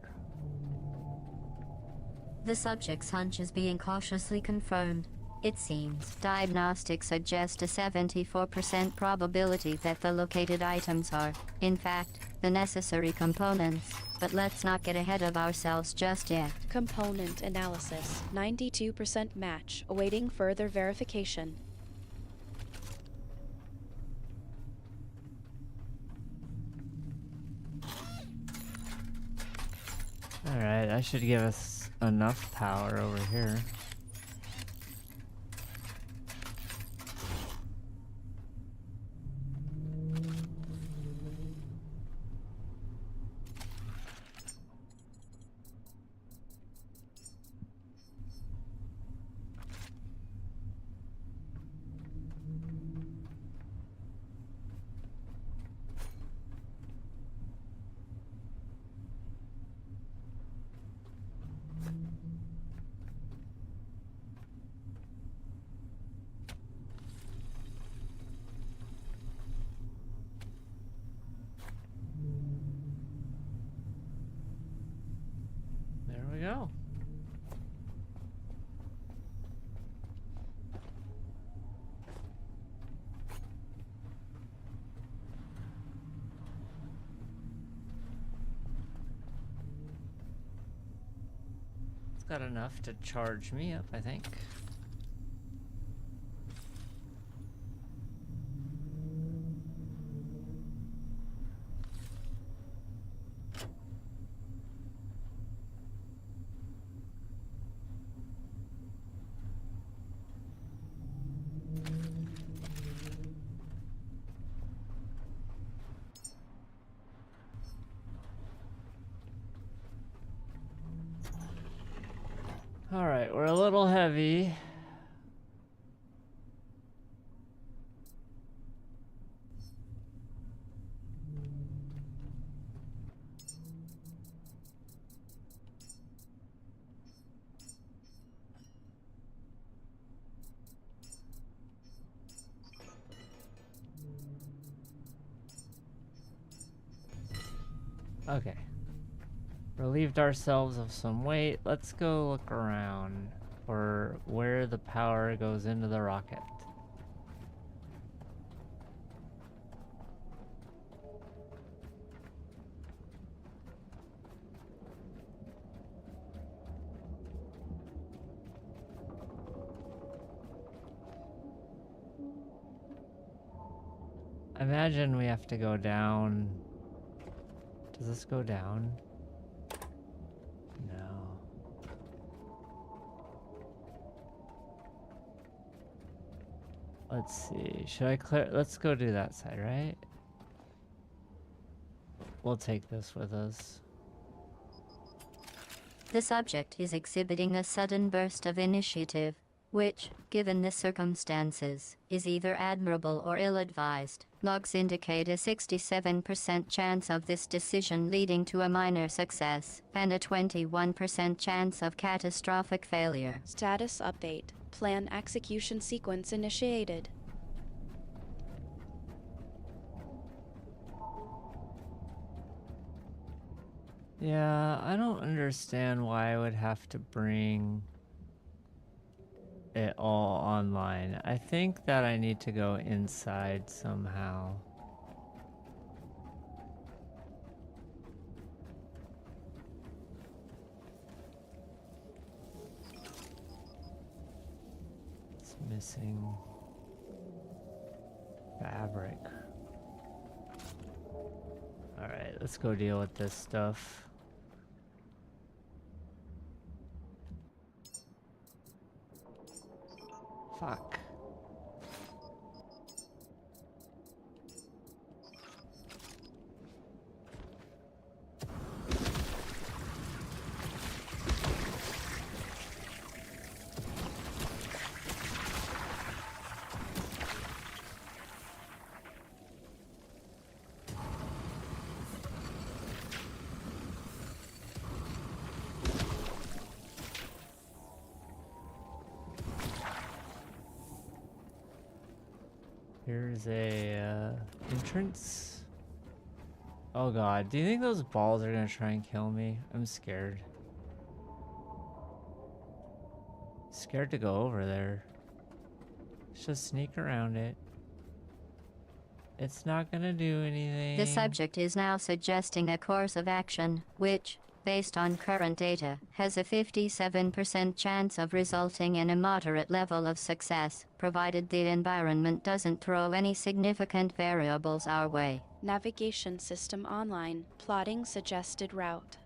The subject's hunch is being cautiously confirmed. It seems diagnostics suggest a 74% probability that the located items are, in fact, the necessary components. But let's not get ahead of ourselves just yet. Component analysis. 92% match. Awaiting further verification. Alright, that should give us enough power over here. got enough to charge me up, I think. Alright, we're a little heavy. Okay. Relieved ourselves of some weight. Let's go look around for where the power goes into the rocket. I imagine we have to go down. Does this go down? No. Let's see. Should I clear? Let's go do that side, right? We'll take this with us. The subject is exhibiting a sudden burst of initiative, which, given the circumstances, is either admirable or ill-advised. Logs indicate a 67% chance of this decision leading to a minor success, and a 21% chance of catastrophic failure. Status update. Plan execution sequence initiated. Yeah, I don't understand why I would have to bring it all online. I think that I need to go inside somehow. It's missing fabric. Alright, let's go deal with this stuff. Fuck. Here's a entrance. Oh god, do you think those balls are gonna try and kill me? I'm scared. Scared to go over there. Let's just sneak around it. It's not gonna do anything. The subject is now suggesting a course of action, which, based on current data, has a 57% chance of resulting in a moderate level of success, provided the environment doesn't throw any significant variables our way. Navigation system online. Plotting suggested route.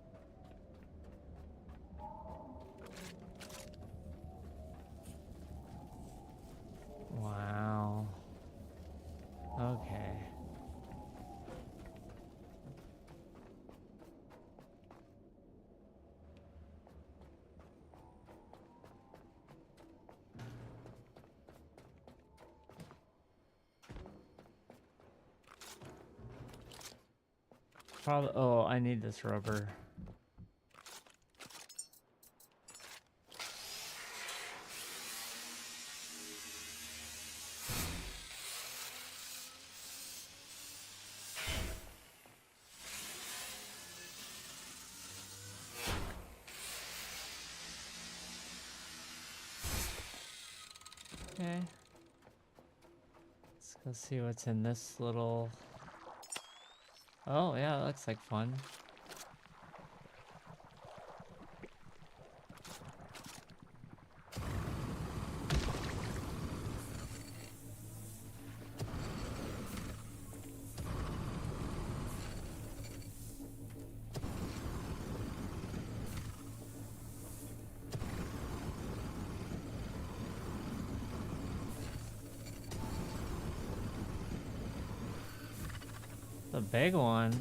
Wow. Okay. Probably. Oh, I need this rubber. Okay. Let's go see what's in this little... Oh, yeah, that looks like fun. a big one.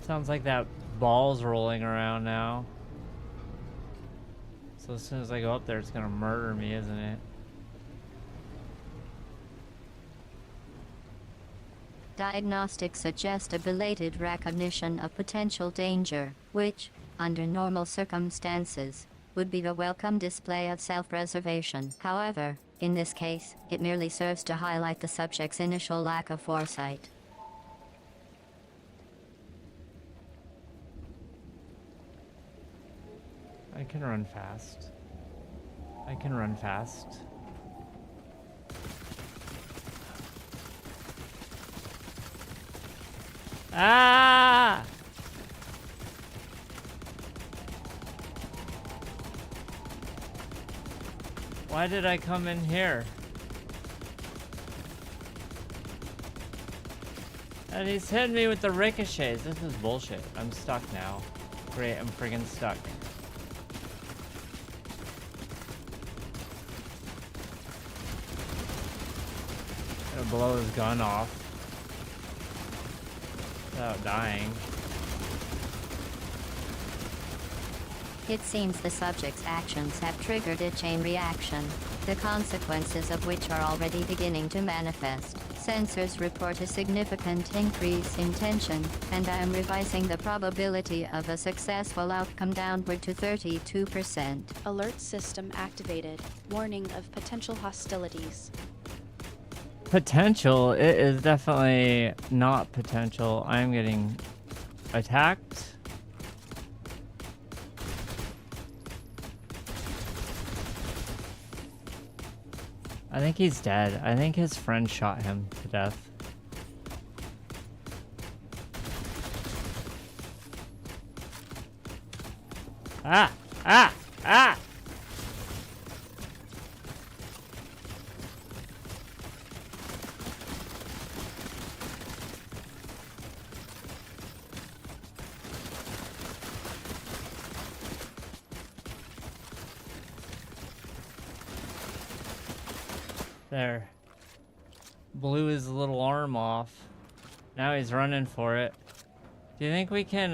Sounds like that ball's rolling around now. So as soon as I go up there, it's gonna murder me, isn't it? Diagnostics suggest a belated recognition of potential danger, which, under normal circumstances, would be a welcome display of self-preservation. However, in this case, it merely serves to highlight the subject's initial lack of foresight. I can run fast. I can run fast. Ah! Why did I come in here? And he's hitting me with the ricochets. This is bullshit. I'm stuck now. Great, I'm friggin' stuck. Gonna blow his gun off without dying. It seems the subject's actions have triggered a chain reaction, the consequences of which are already beginning to manifest. Sensors report a significant increase in tension, and I am revising the probability of a successful outcome downward to 32%. Alert system activated. Warning of potential hostilities. Potential? It is definitely not potential. I'm getting attacked. I think he's dead. I think his friend shot him to death. Ah! Ah! Ah! There. Blew his little arm off. Now he's running for it. Do you think we can,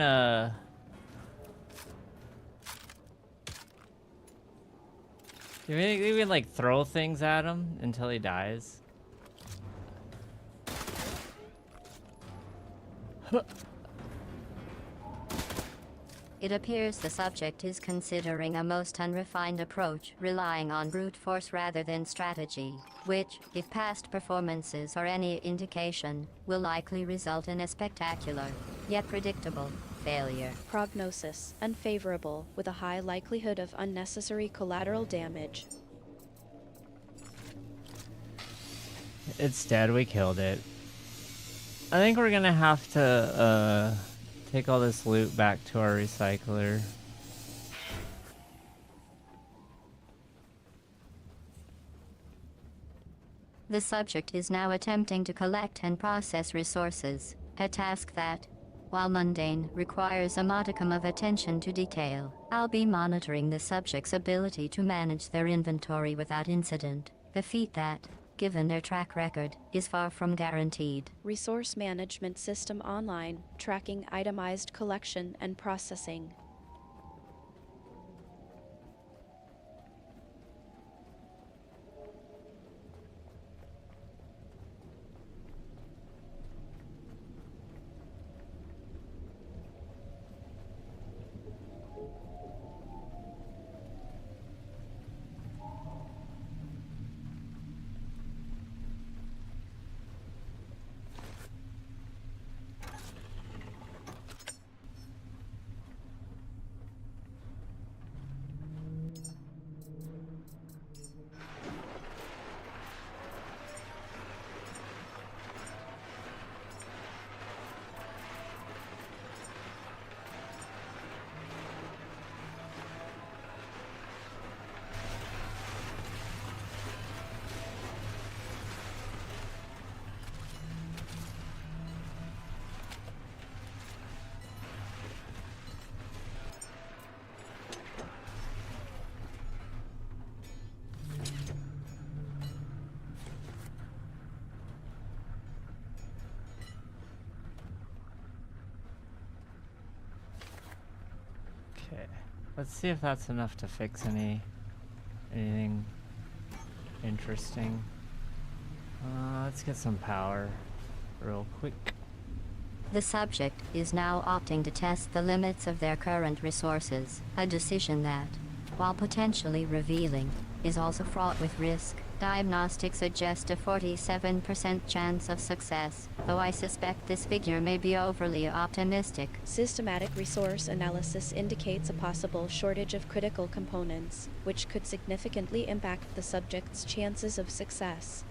do you think we can, like, throw things at him until he dies? It appears the subject is considering a most unrefined approach, relying on brute force rather than strategy, which, if past performances are any indication, will likely result in a spectacular, yet predictable, failure. Prognosis unfavorable, with a high likelihood of unnecessary collateral damage. It's dead. We killed it. I think we're gonna have to, take all this loot back to our recycler. The subject is now attempting to collect and process resources, a task that, while mundane, requires a modicum of attention to detail. I'll be monitoring the subject's ability to manage their inventory without incident, a feat that, given their track record, is far from guaranteed. Resource management system online, tracking itemized collection and processing. Let's see if that's enough to fix anything interesting. Let's get some power real quick. The subject is now opting to test the limits of their current resources, a decision that, while potentially revealing, is also fraught with risk. Diagnostics suggest a 47% chance of success, though I suspect this figure may be overly optimistic. Systematic resource analysis indicates a possible shortage of critical components, which could significantly impact the subject's chances of success.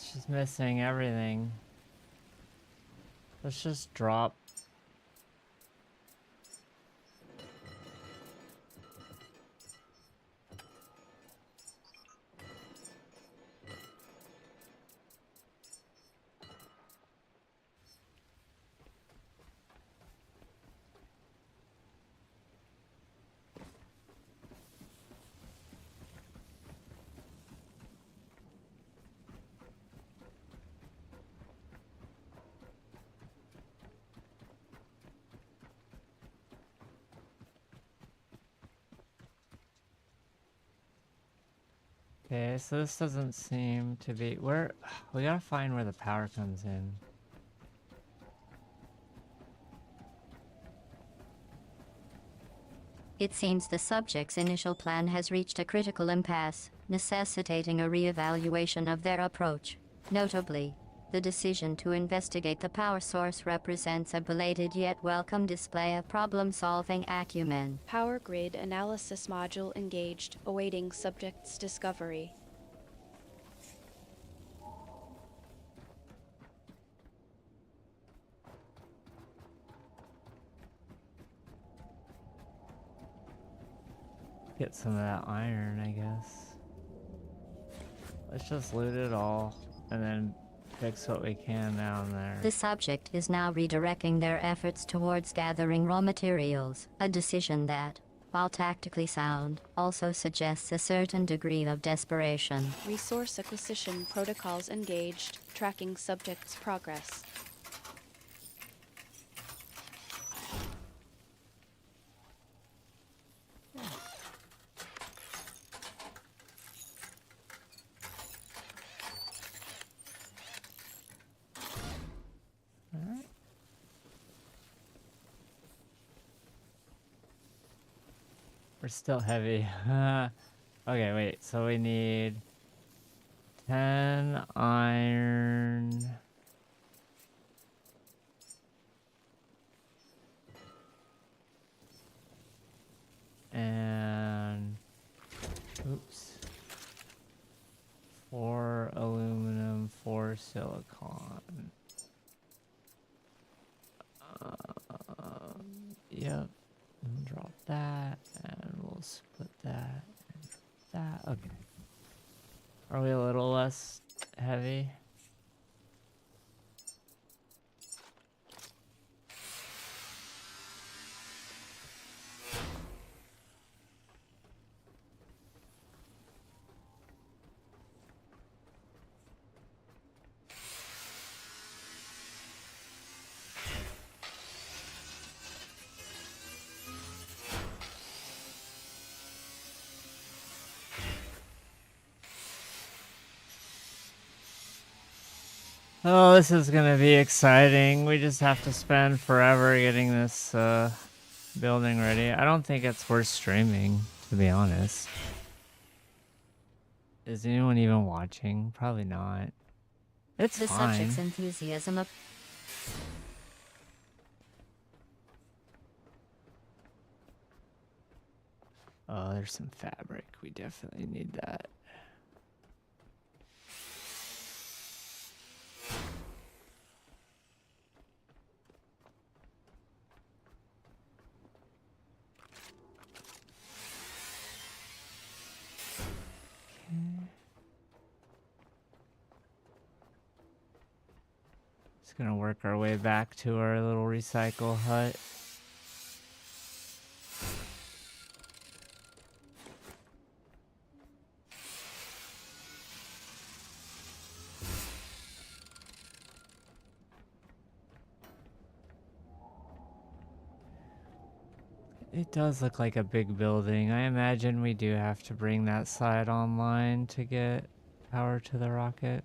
It's just missing everything. Let's just drop. Okay, so this doesn't seem to be where we gotta find where the power comes in. It seems the subject's initial plan has reached a critical impasse, necessitating a re-evaluation of their approach. Notably, the decision to investigate the power source represents a belated yet welcome display of problem-solving acumen. Power grid analysis module engaged, awaiting subject's discovery. Get some of that iron, I guess. Let's just loot it all and then fix what we can down there. The subject is now redirecting their efforts towards gathering raw materials, a decision that, while tactically sound, also suggests a certain degree of desperation. Resource acquisition protocols engaged, tracking subject's progress. We're still heavy. Okay, wait. So we need 10 iron. And oops. 4 aluminum, 4 silicon. Yep. We'll drop that, and we'll split that and that. Okay. Are we a little less heavy? Oh, this is gonna be exciting. We just have to spend forever getting this building ready. I don't think it's worth streaming, to be honest. Is anyone even watching? Probably not. It's The fine. subject's enthusiasm Oh, there's some fabric. We definitely need that. Just gonna work our way back to our little recycle hut. It does look like a big building. I imagine we do have to bring that side online to get power to the rocket.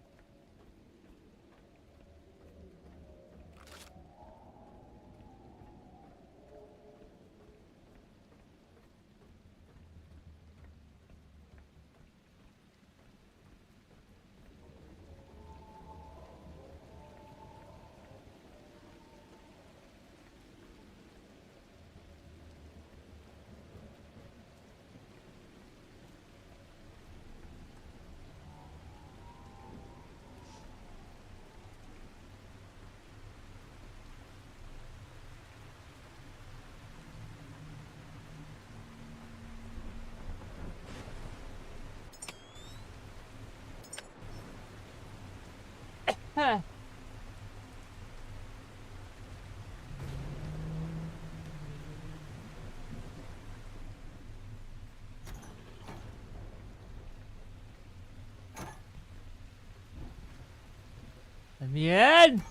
Huh. Let me in!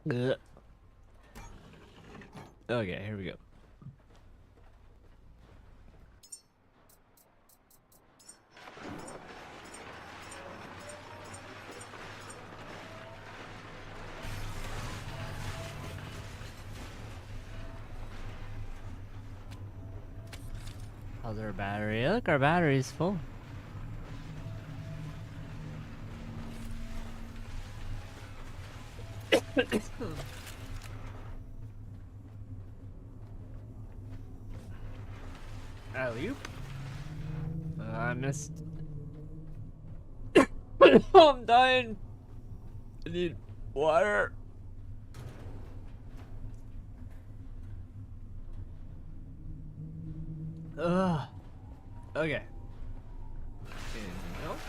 Ugh. Okay, here we go. How's our battery? Look, our battery's full. Alley-oop. I missed. I'm dying. I need water. Ugh. Okay. Anything else?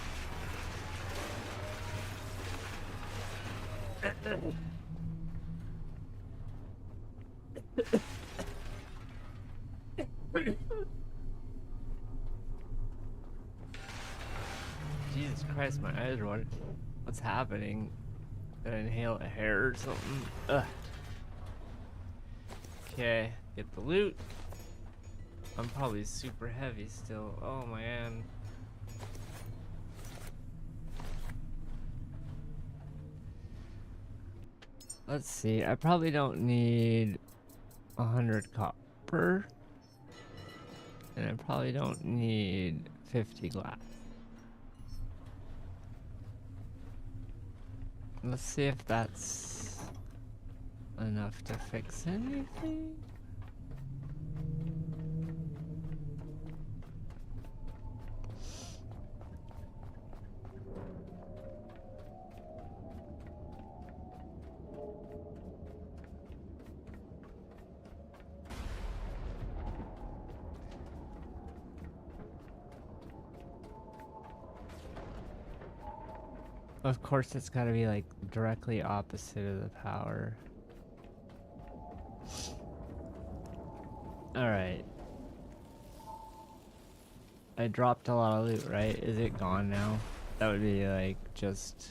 Jesus Christ, my eyes are watering. What's happening? Did I inhale a hair or something? Ugh. Okay, get the loot. I'm probably super heavy still. Oh man. Let's see, I probably don't need 100 copper. And I probably don't need 50 glass. Let's see if that's enough to fix anything. Of course, it's gotta be like directly opposite of the power. Alright. I dropped a lot of loot, right? Is it gone now? That would be like just...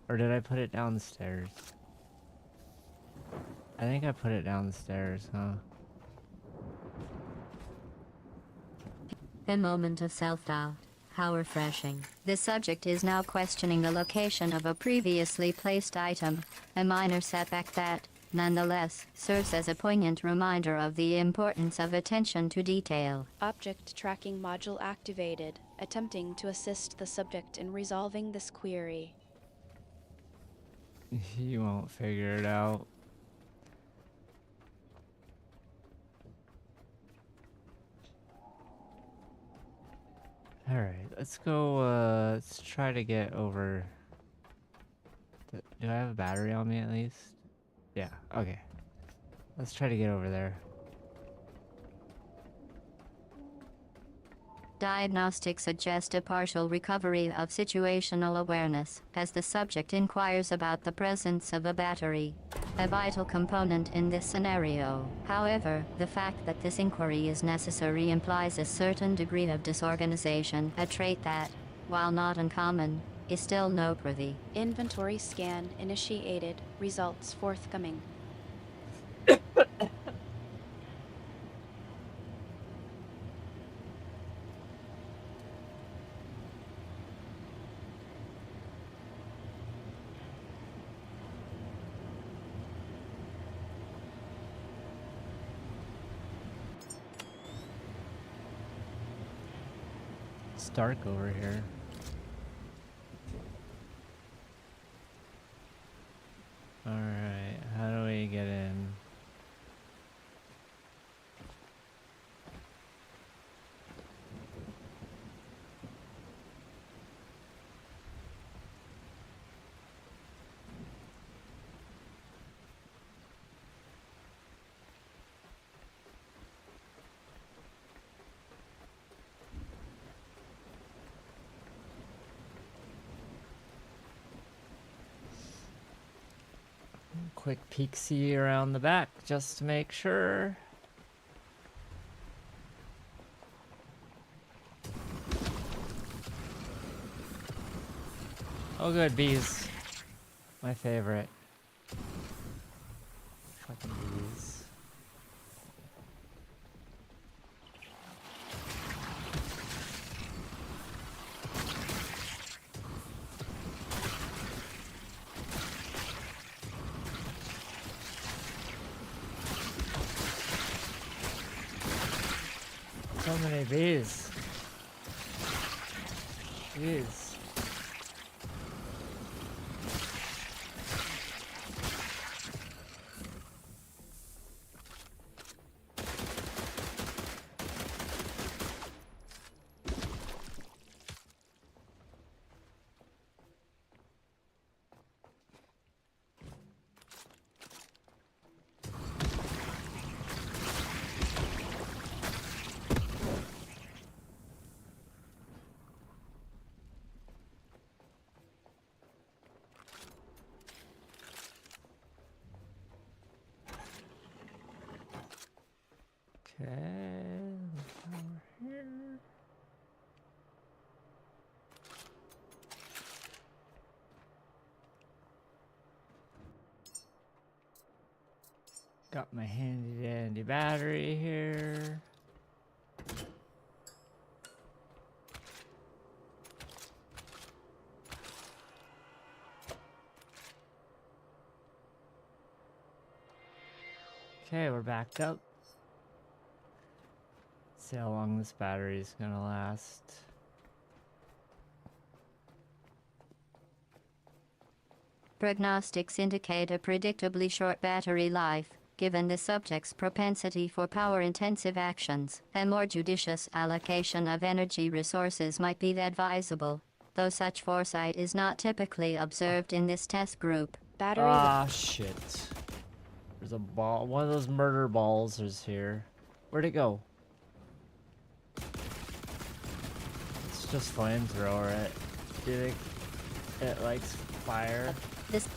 Or did I put it downstairs? I think I put it downstairs, huh? A moment of self-doubt. How refreshing. The subject is now questioning the location of a previously placed item, a minor setback that, nonetheless, serves as a poignant reminder of the importance of attention to detail. Object tracking module activated, attempting to assist the subject in resolving this query. You won't figure it out. Alright, let's go, let's try to get over... Do I have a battery on me at least? Yeah, okay. Let's try to get over there. Diagnostics suggest a partial recovery of situational awareness, as the subject inquires about the presence of a battery, a vital component in this scenario. However, the fact that this inquiry is necessary implies a certain degree of disorganization, a trait that, while not uncommon, is still noteworthy. Inventory scan initiated, results forthcoming. It's dark over here. Alright, how do we get in? Quick peek-see around the back just to make sure. Oh good, bees. My favorite. Fucking bees. So many bees. Jeez. Okay, over here. Got my handy dandy battery here. Okay, we're backed up. See how long this battery is gonna last. Prognostics indicate a predictably short battery life, given the subject's propensity for power-intensive actions. A more judicious allocation of energy resources might be advisable, though such foresight is not typically observed in this test group. Battery Ah, shit. There's a ball. One of those murder balls is here. Where'd it go? Let's just flamethrower it. Do you think it likes fire? This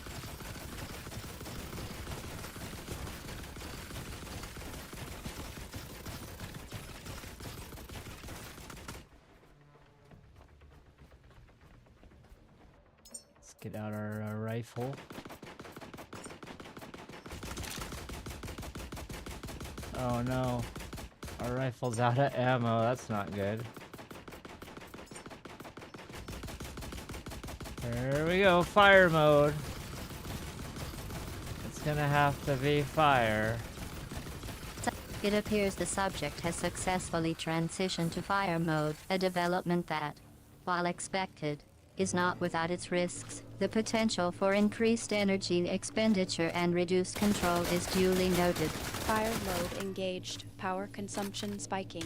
Let's get out our rifle. Oh no. Our rifle's out of ammo. That's not good. There we go. Fire mode. Let's gonna have to be fire. It appears the subject has successfully transitioned to fire mode, a development that, while expected, is not without its risks. The potential for increased energy expenditure and reduced control is duly noted. Fire mode engaged. Power consumption spiking.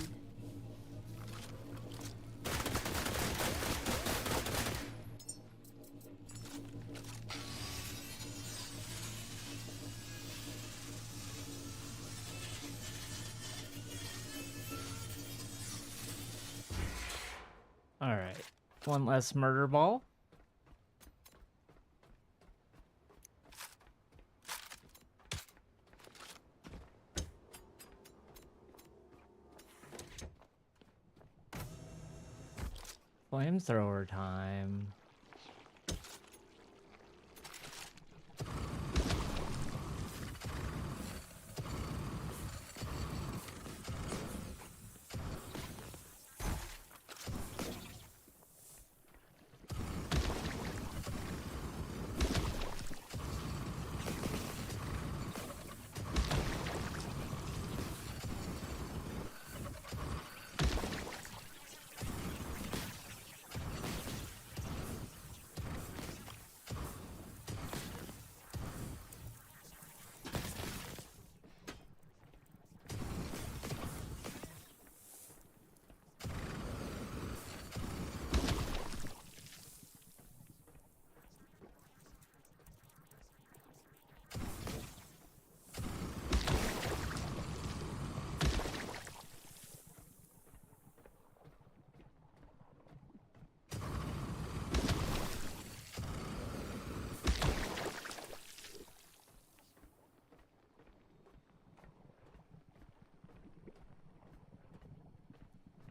Alright. One less murder ball. Flamethrower time.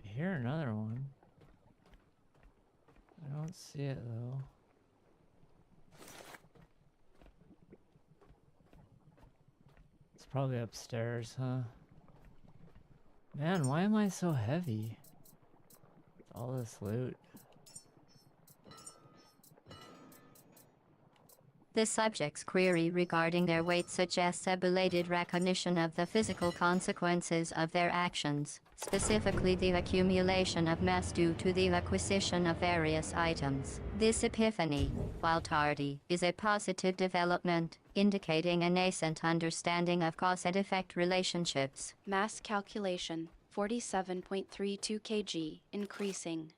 I hear another one. I don't see it though. It's probably upstairs, huh? Man, why am I so heavy? All this loot. The subject's query regarding their weight suggests a belated recognition of the physical consequences of their actions, specifically the accumulation of mass due to the acquisition of various items. This epiphany, while tardy, is a positive development, indicating a nascent understanding of cause and effect relationships. Mass calculation 47.32 kg, increasing.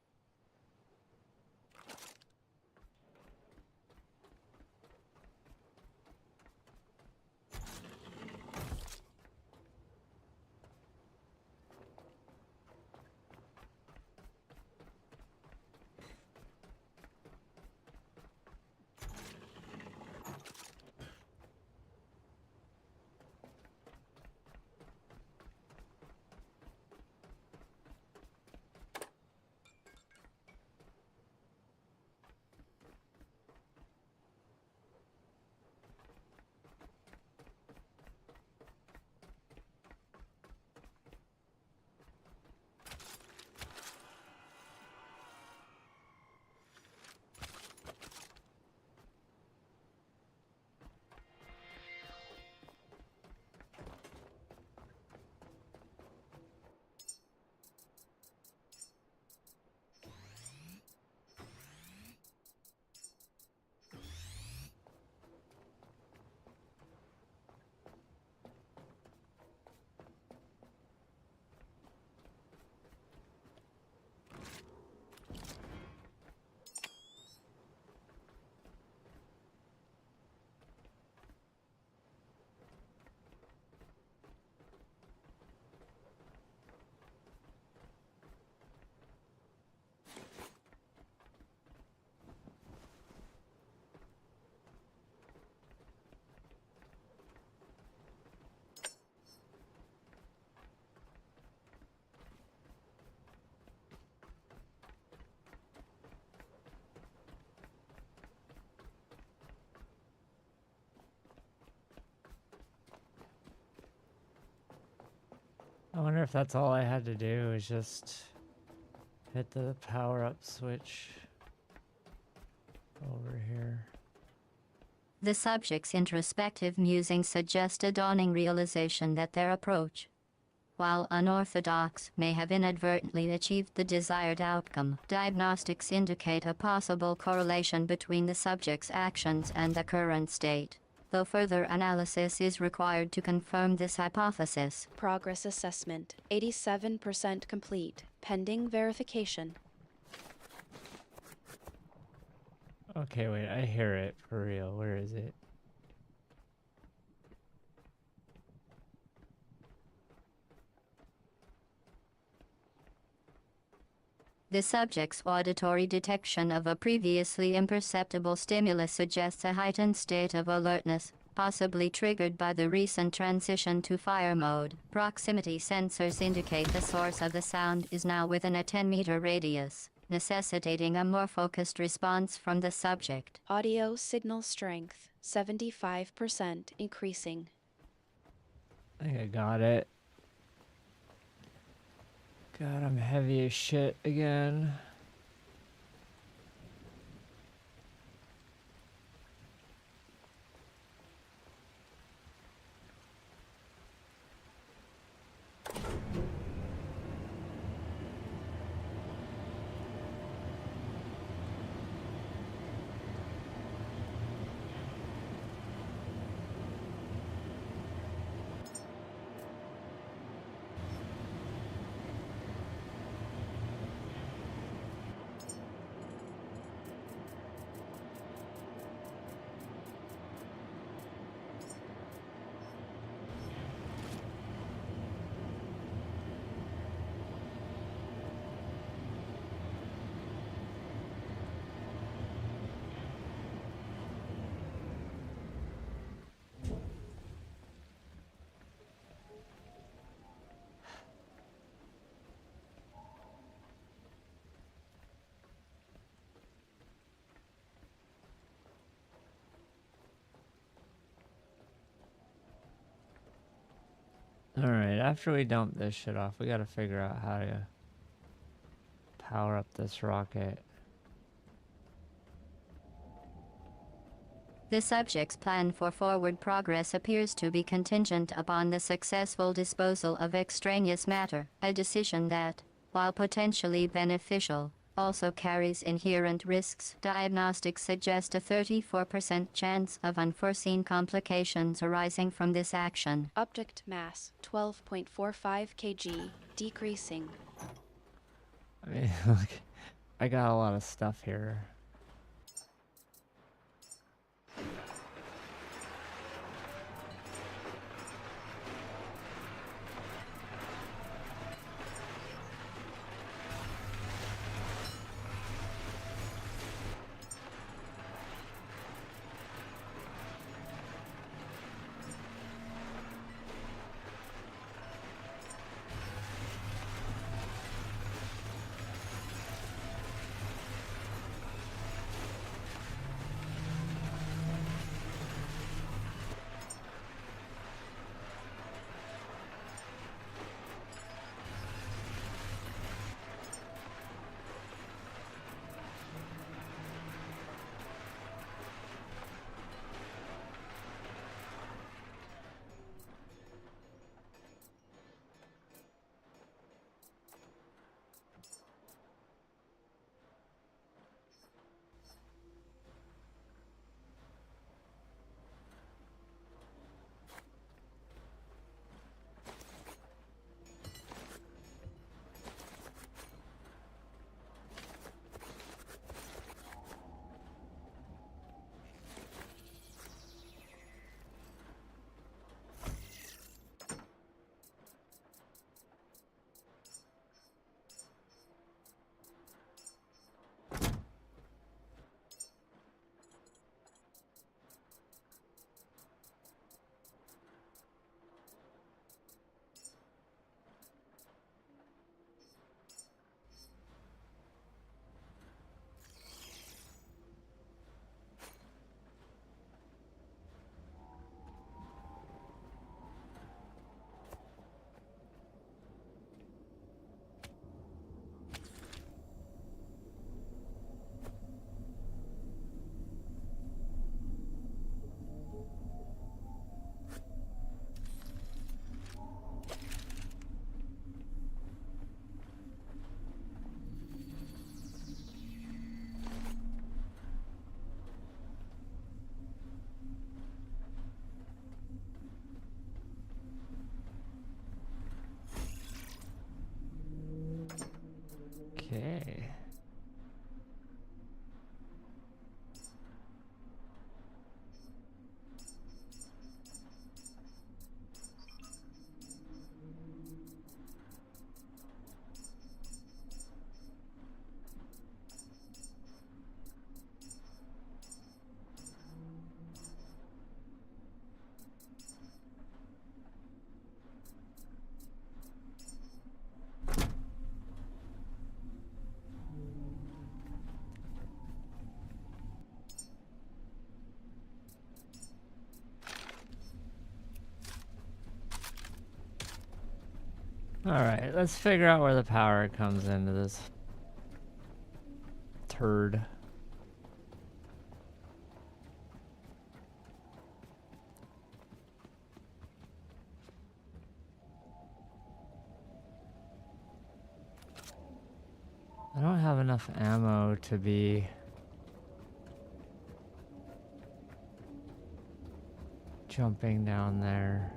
I wonder if that's all I had to do is just hit the power up switch over here. The subject's introspective musings suggest a dawning realization that their approach, while unorthodox, may have inadvertently achieved the desired outcome. Diagnostics indicate a possible correlation between the subject's actions and the current state, though further analysis is required to confirm this hypothesis. Progress assessment, 87% complete, pending verification. Okay, wait, I hear it for real. Where is it? The subject's auditory detection of a previously imperceptible stimulus suggests a heightened state of alertness, possibly triggered by the recent transition to fire mode. Proximity sensors indicate the source of the sound is now within a 10-meter radius, necessitating a more focused response from the subject. Audio signal strength, 75% increasing. I think I got it. God, I'm heavy as shit again. Alright, after we dump this shit off, we gotta figure out how to power up this rocket. The subject's plan for forward progress appears to be contingent upon the successful disposal of extraneous matter, a decision that, while potentially beneficial, also carries inherent risks. Diagnostics suggest a 34% chance of unforeseen complications arising from this action. Object mass, 12.45 kg, decreasing. I mean, look, I got a lot of stuff here. Alright, let's figure out where the power comes into this turd. I don't have enough ammo to be jumping down there.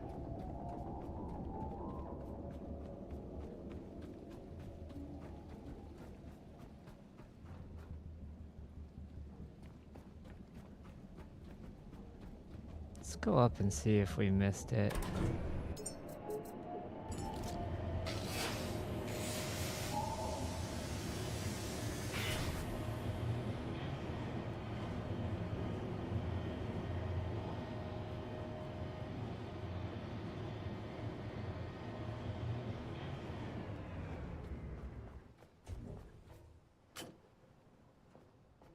Let's go up and see if we missed it.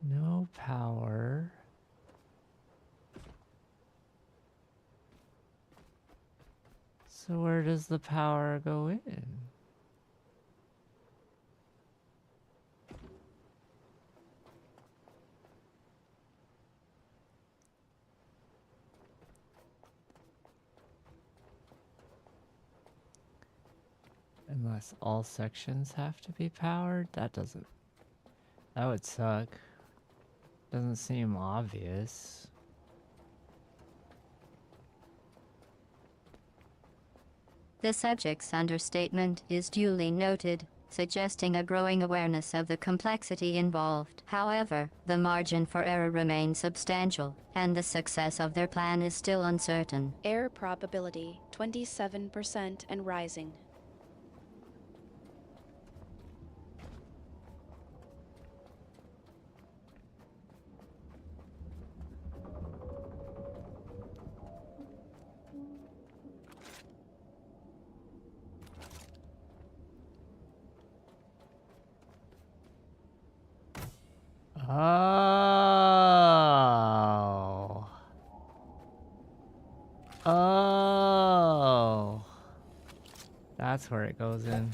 No power. So where does the power go in? Unless all sections have to be powered? That would suck. Doesn't seem obvious. The subject's understatement is duly noted, suggesting a growing awareness of the complexity involved. However, the margin for error remains substantial, and the success of their plan is still uncertain. Error probability 27% and rising. Oh. Oh. That's where it goes in.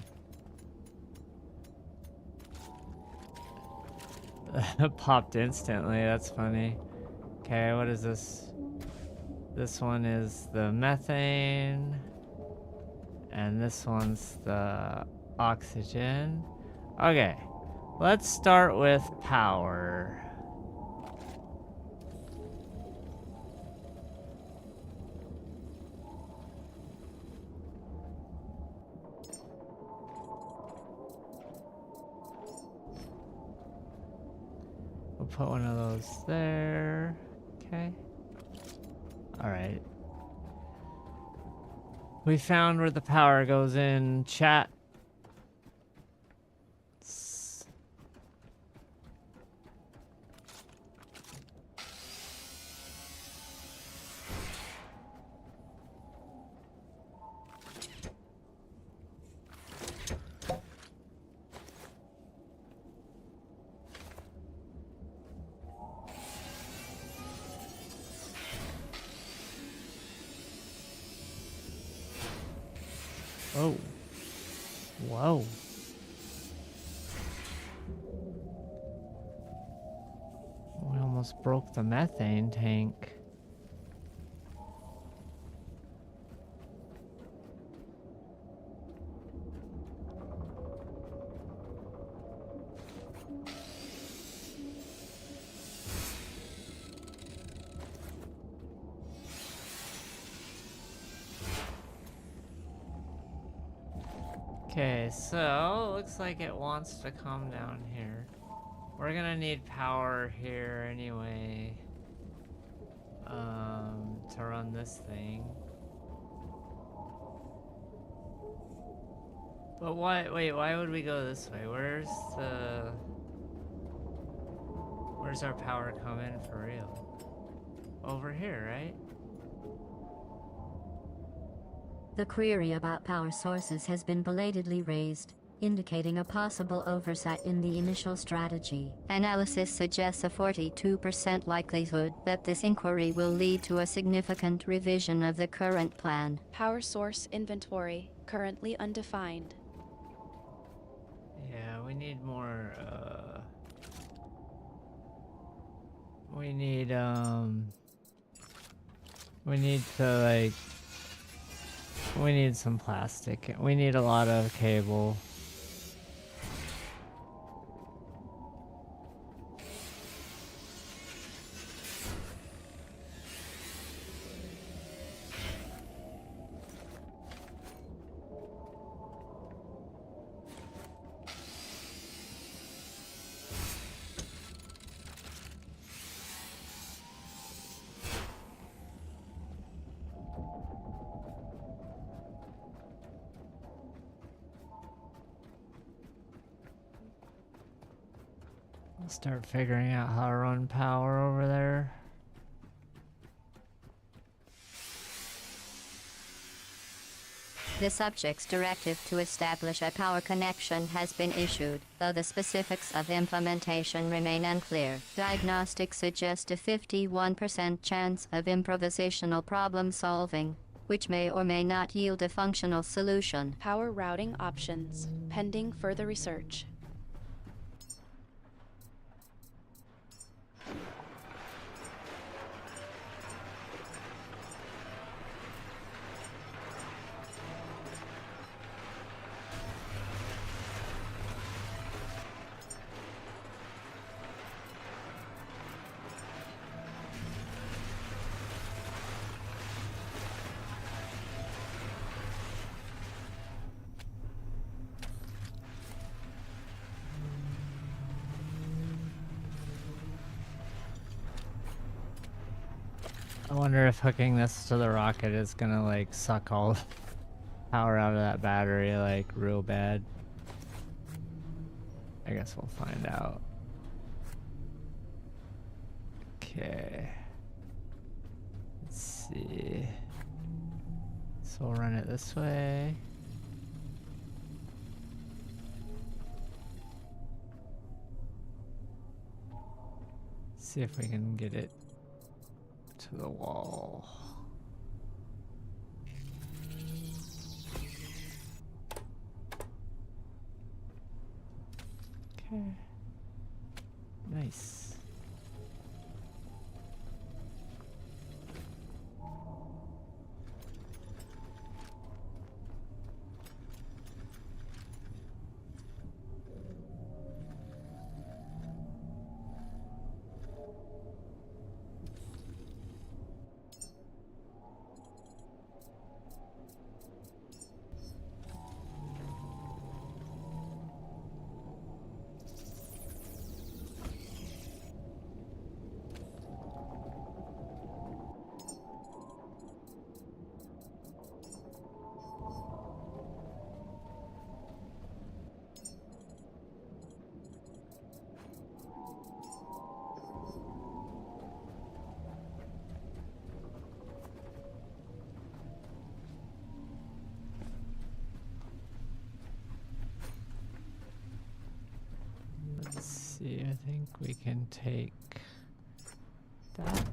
It popped instantly, that's funny. Okay, what is this? This one is the methane. And this one's the oxygen. Okay, let's start with power. We'll put one of those there. Okay. Alright. We found where the power goes in, chat. Oh. Whoa. We almost broke the methane tank. Okay, so looks like it wants to come down here. We're gonna need power here anyway, to run this thing. But wait, why would we go this way? Where's our power come in for real? Over here, right? The query about power sources has been belatedly raised, indicating a possible oversight in the initial strategy. Analysis suggests a 42% likelihood that this inquiry will lead to a significant revision of the current plan. Power source inventory currently undefined. Yeah, we need more, we need to, like, we need some plastic. We need a lot of cable. I'll start figuring out how to run power over there. The subject's directive to establish a power connection has been issued, though the specifics of implementation remain unclear. Diagnostics suggest a 51% chance of improvisational problem solving, which may or may not yield a functional solution. Power routing options, pending further research. I wonder if hooking this to the rocket is gonna, like, suck all the power out of that battery, like, real bad. I guess we'll find out. Okay. Let's see. So we'll run it this way. See if we can get it to the wall. Okay. Nice. Let's see, I think we can take that.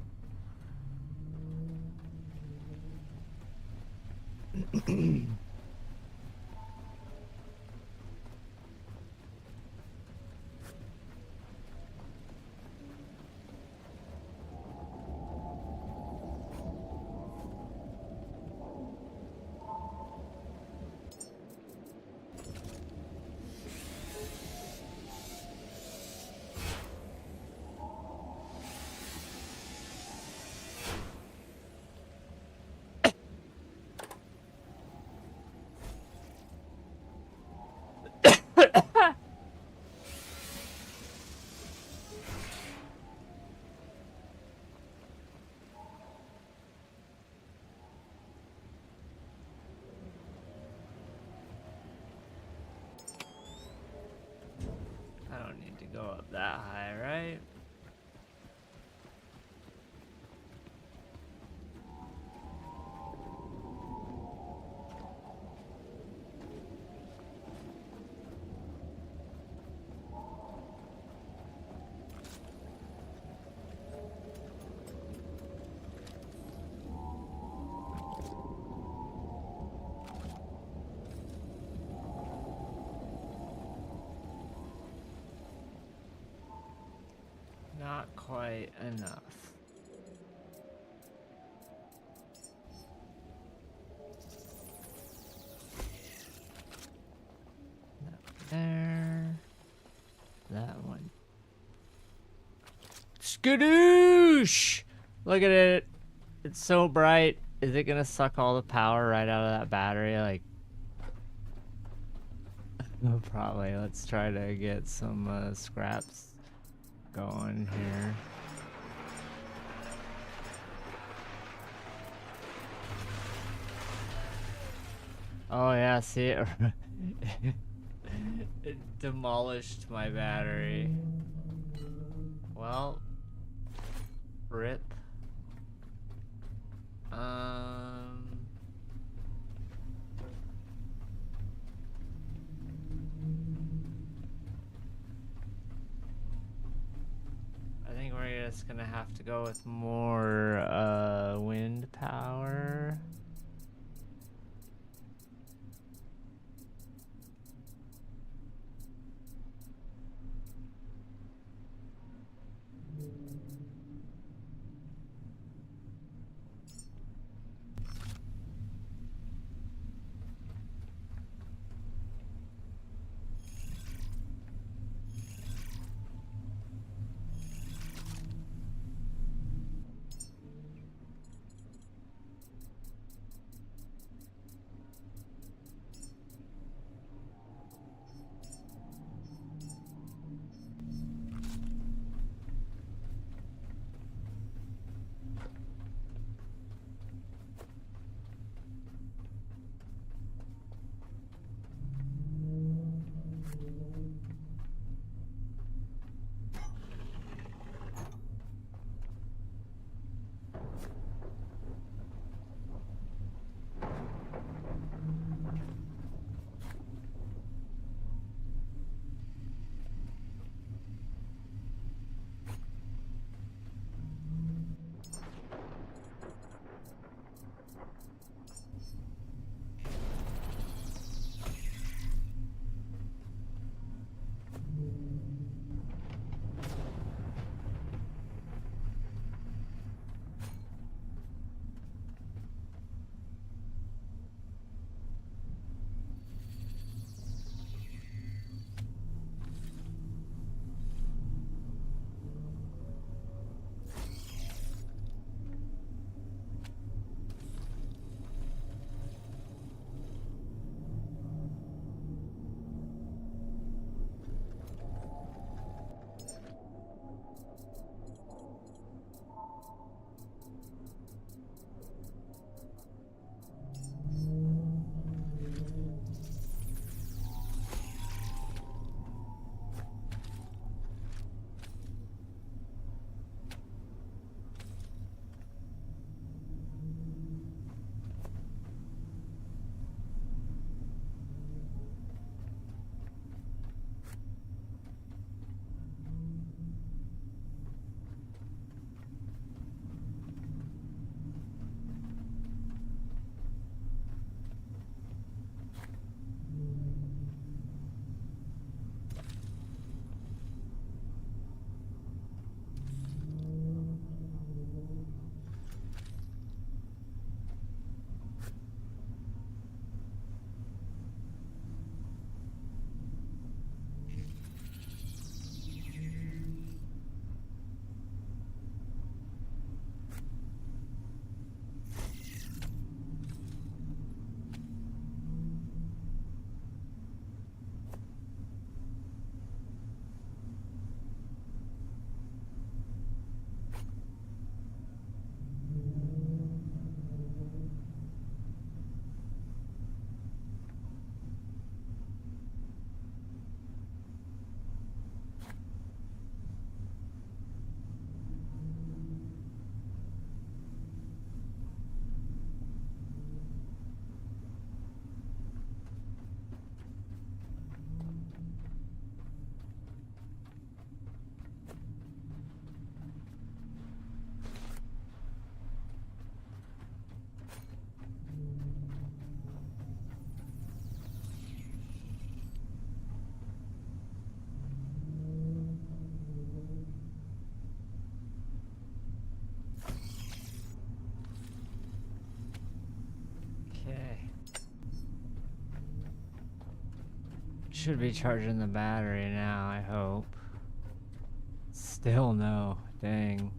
I don't need to go up that high, right? not quite enough. That there. That one. Skadoosh! Look at it. It's so bright. Is it gonna suck all the power right out of that battery? Like, probably. Let's try to get some scraps going here. Oh yeah, see it? It demolished my battery. Well, rip. I think we're just gonna have to go with more wind power. Should be charging the battery now, I hope. Still no. Dang.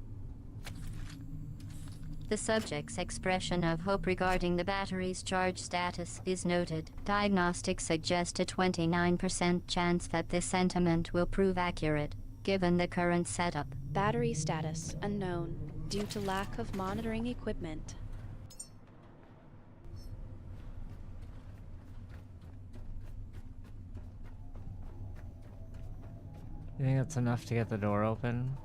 The subject's expression of hope regarding the battery's charge status is noted. Diagnostics suggest a 29% chance that this sentiment will prove accurate, given the current setup. Battery status unknown due to lack of monitoring equipment. You think that's enough to get the door open?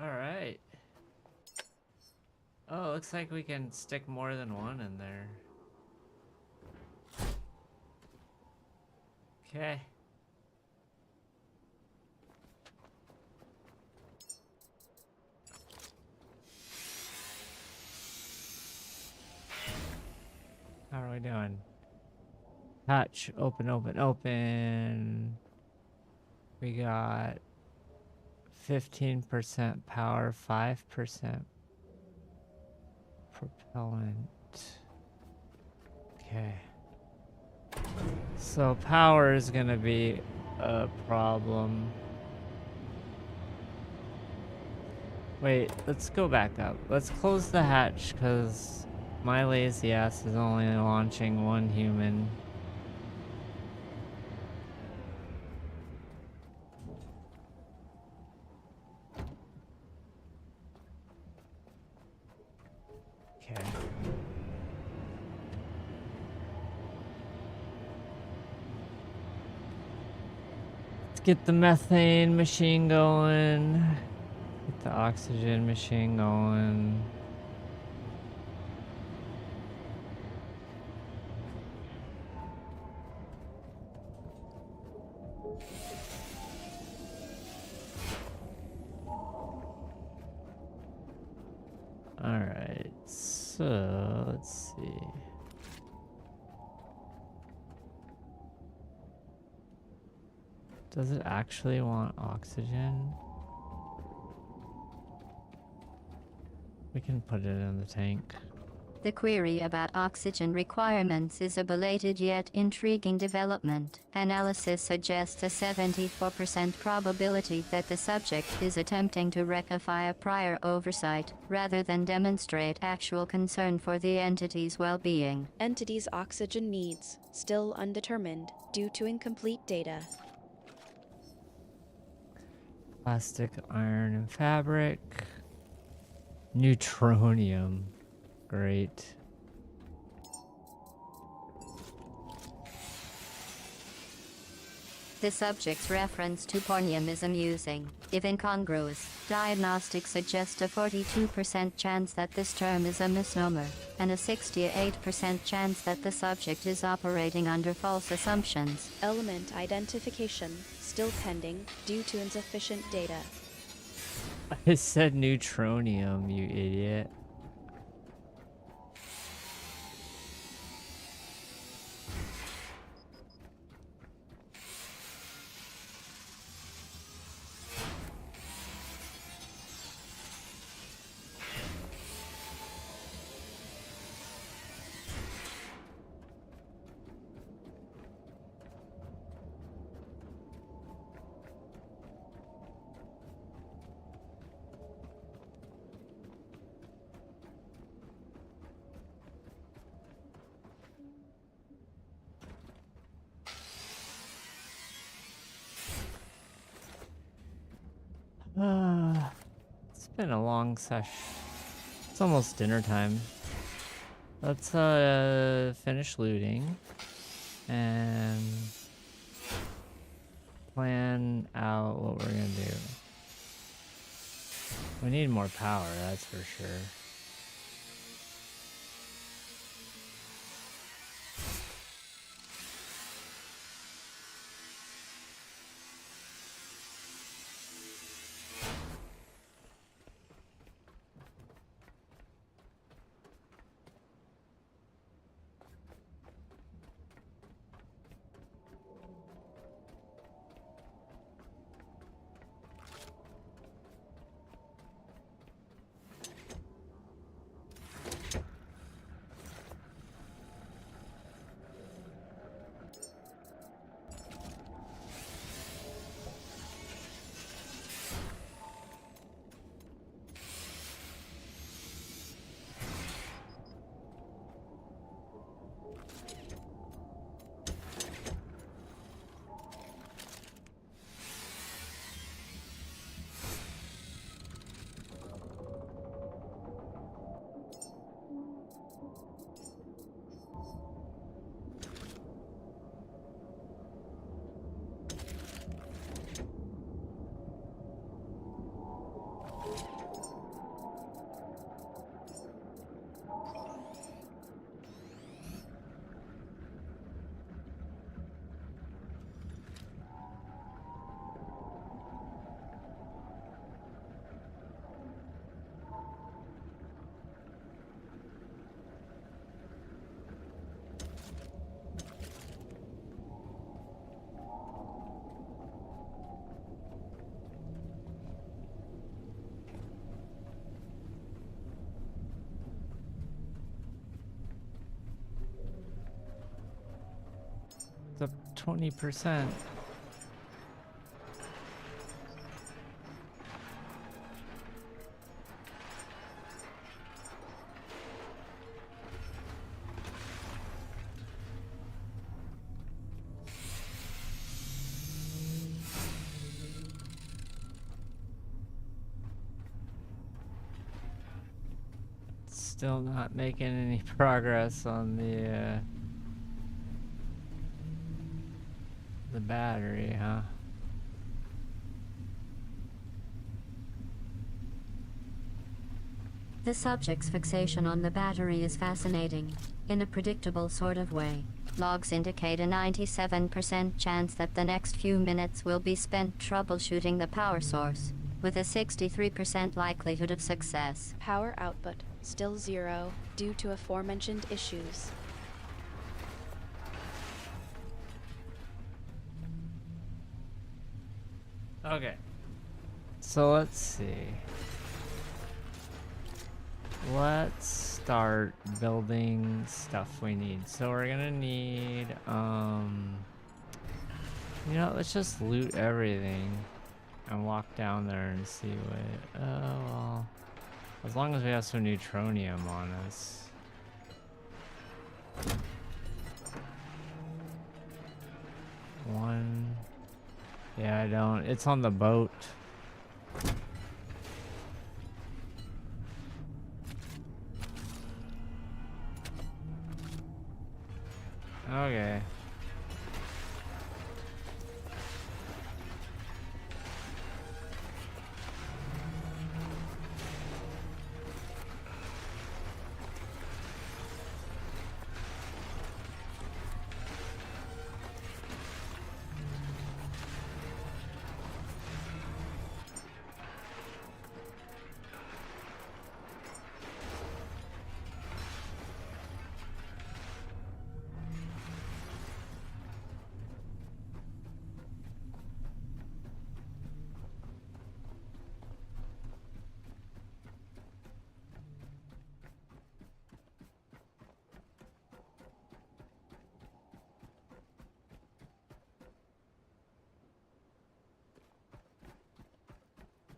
Alright. Oh, looks like we can stick more than one in there. Okay. How are we doing? Hatch, open, open, open. We got 15% power, 5% propellant. Okay. So power is gonna be a problem. Wait, let's go back up. Let's close the hatch because my lazy ass is only launching one human. Okay. Let's get the methane machine going. Get the oxygen machine going. Alright, so let's see. Does it actually want oxygen? We can put it in the tank. The query about oxygen requirements is a belated yet intriguing development. Analysis suggests a 74% probability that the subject is attempting to rectify a prior oversight, rather than demonstrate actual concern for the entity's well-being. Entity's oxygen needs still undetermined due to incomplete data. Plastic, iron, and fabric. Neutronium. Great. The subject's reference to pornium is amusing, if incongruous. Diagnostics suggest a 42% chance that this term is a misnomer, and a 68% chance that the subject is operating under false assumptions. Element identification still pending due to insufficient data. I said neutronium, you idiot. It's been a long session. It's almost dinner time. Let's finish looting and plan out what we're gonna do. We need more power, that's for sure. It's up 20%. Still not making any progress on the battery, huh? The subject's fixation on the battery is fascinating, in a predictable sort of way. Logs indicate a 97% chance that the next few minutes will be spent troubleshooting the power source, with a 63% likelihood of success. Power output still 0 due to aforementioned issues. Okay. So let's see. Let's start building stuff we need. So we're gonna need, you know, let's just loot everything and walk down there and see what, well, as long as we have some neutronium on us. One, yeah, I don't, it's on the boat. Okay.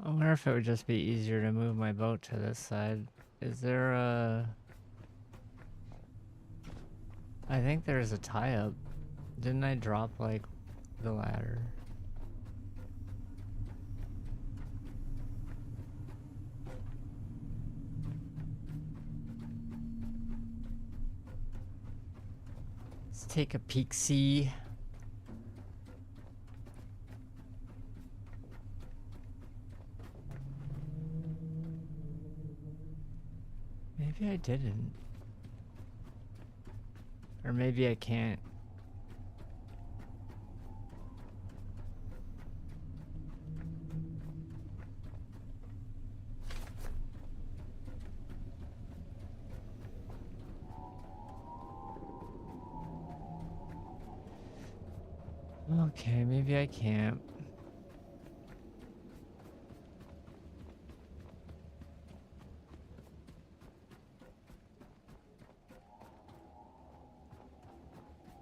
I wonder if it would just be easier to move my boat to this side. Is there a... I think there's a tie-up. Didn't I drop, like, the ladder? Let's take a peek-see. Maybe I didn't. Or maybe I can't. Okay, maybe I can't.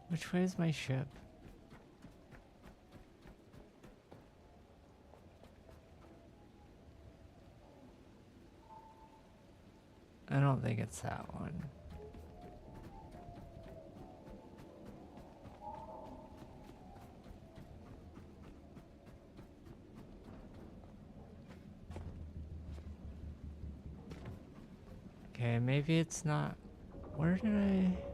Which way is my ship? I don't think it's that one. Okay, maybe it's not. Where did I...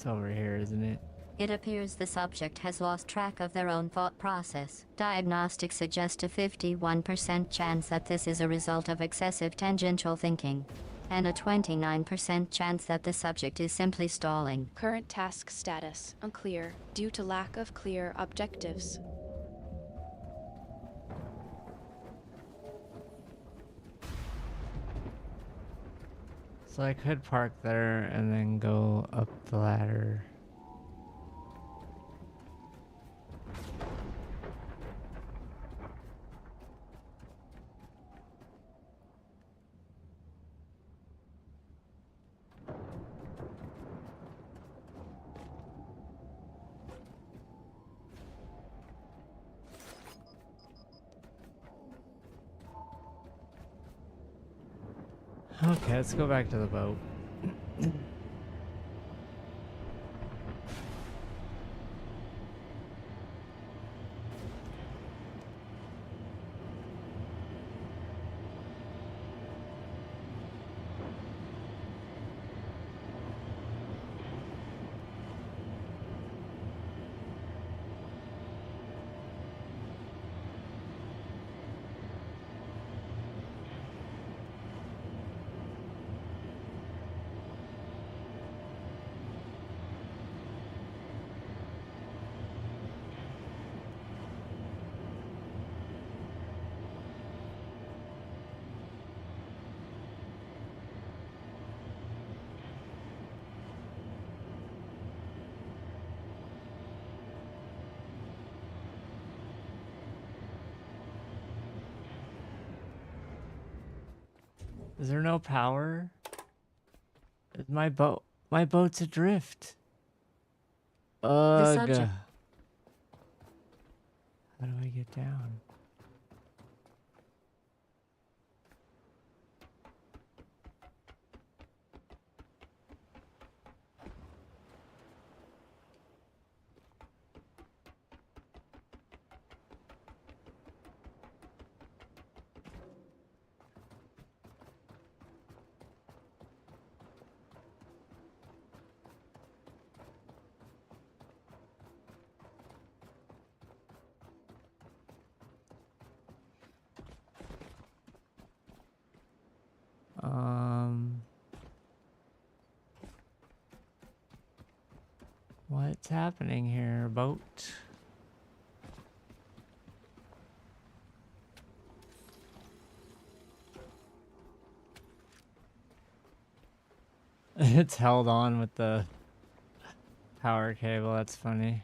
It's over here, isn't it? It appears the subject has lost track of their own thought process. Diagnostics suggest a 51% chance that this is a result of excessive tangential thinking, and a 29% chance that the subject is simply stalling. Current task status unclear due to lack of clear objectives. So I could park there and then go up the ladder. Okay, let's go back to the boat. Is there no power? Is my boat's adrift. Ugh. subject- How do I get down? What's happening here, boat? It's held on with the power cable, that's funny.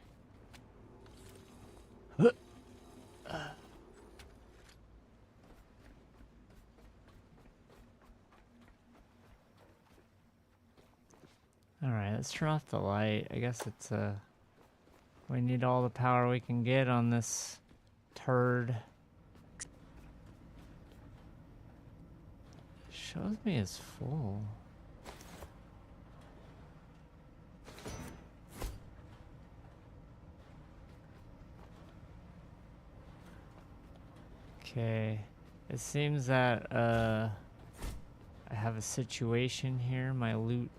Alright, let's turn off the light. I guess it's we need all the power we can get on this turd. Shows me it's full. Okay, it seems that I have a situation here. My loot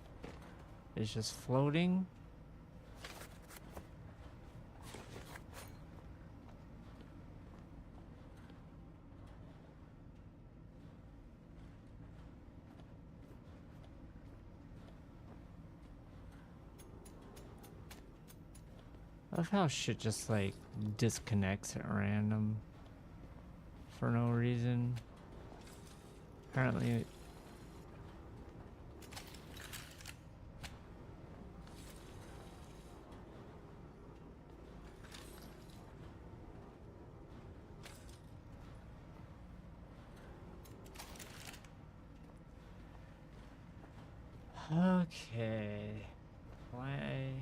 is just floating. I love how shit just like disconnects at random for no reason. Apparently. Okay. Why?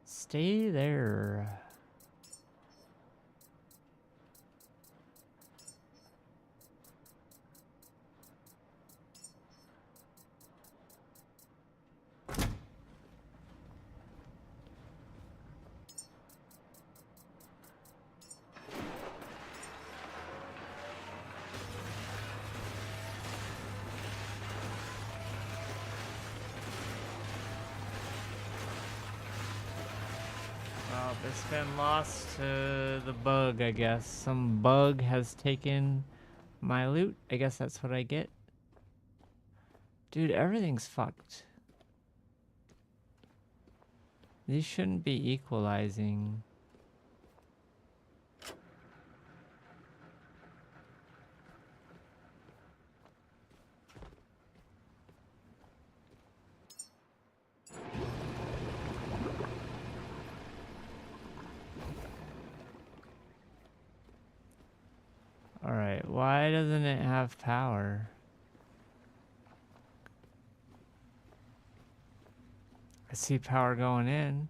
Stay there. Well, it's been lost to the bug, I guess. Some bug has taken my loot. I guess that's what I get. Dude, everything's fucked. These shouldn't be equalizing. Alright, why doesn't it have power? I see power going in.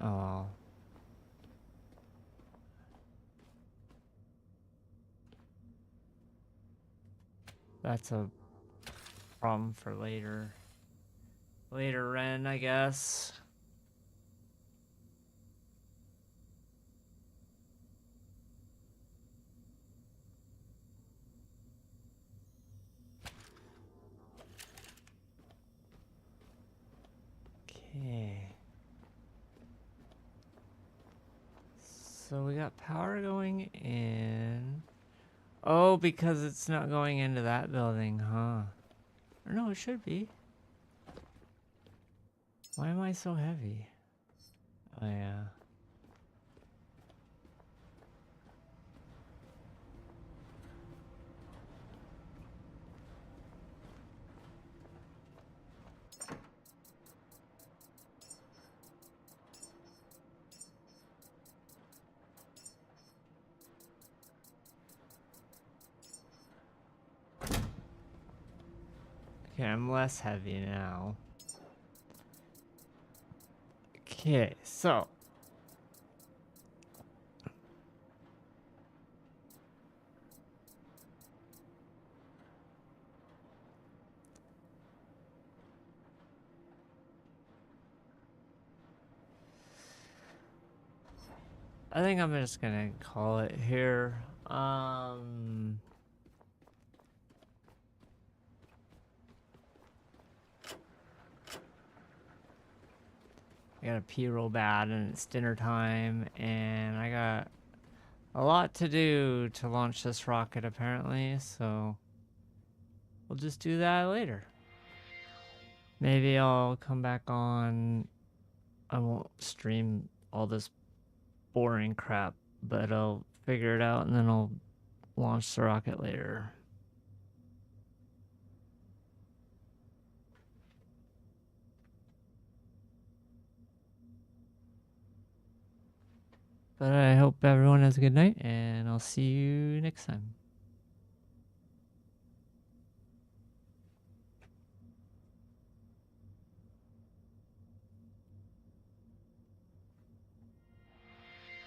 Oh. That's a problem for later. Later, Ren, I guess. Okay. So we got power going in. Oh, because it's not going into that building, huh? Or no, it should be. Why am I so heavy? Oh, yeah. Okay, I'm less heavy now. Okay, so. I think I'm just gonna call it here. I gotta pee real bad and it's dinner time and I got a lot to do to launch this rocket apparently, so we'll just do that later. Maybe I'll come back on. I won't stream all this boring crap, but I'll figure it out and then I'll launch the rocket later. But I hope everyone has a good night and I'll see you next time.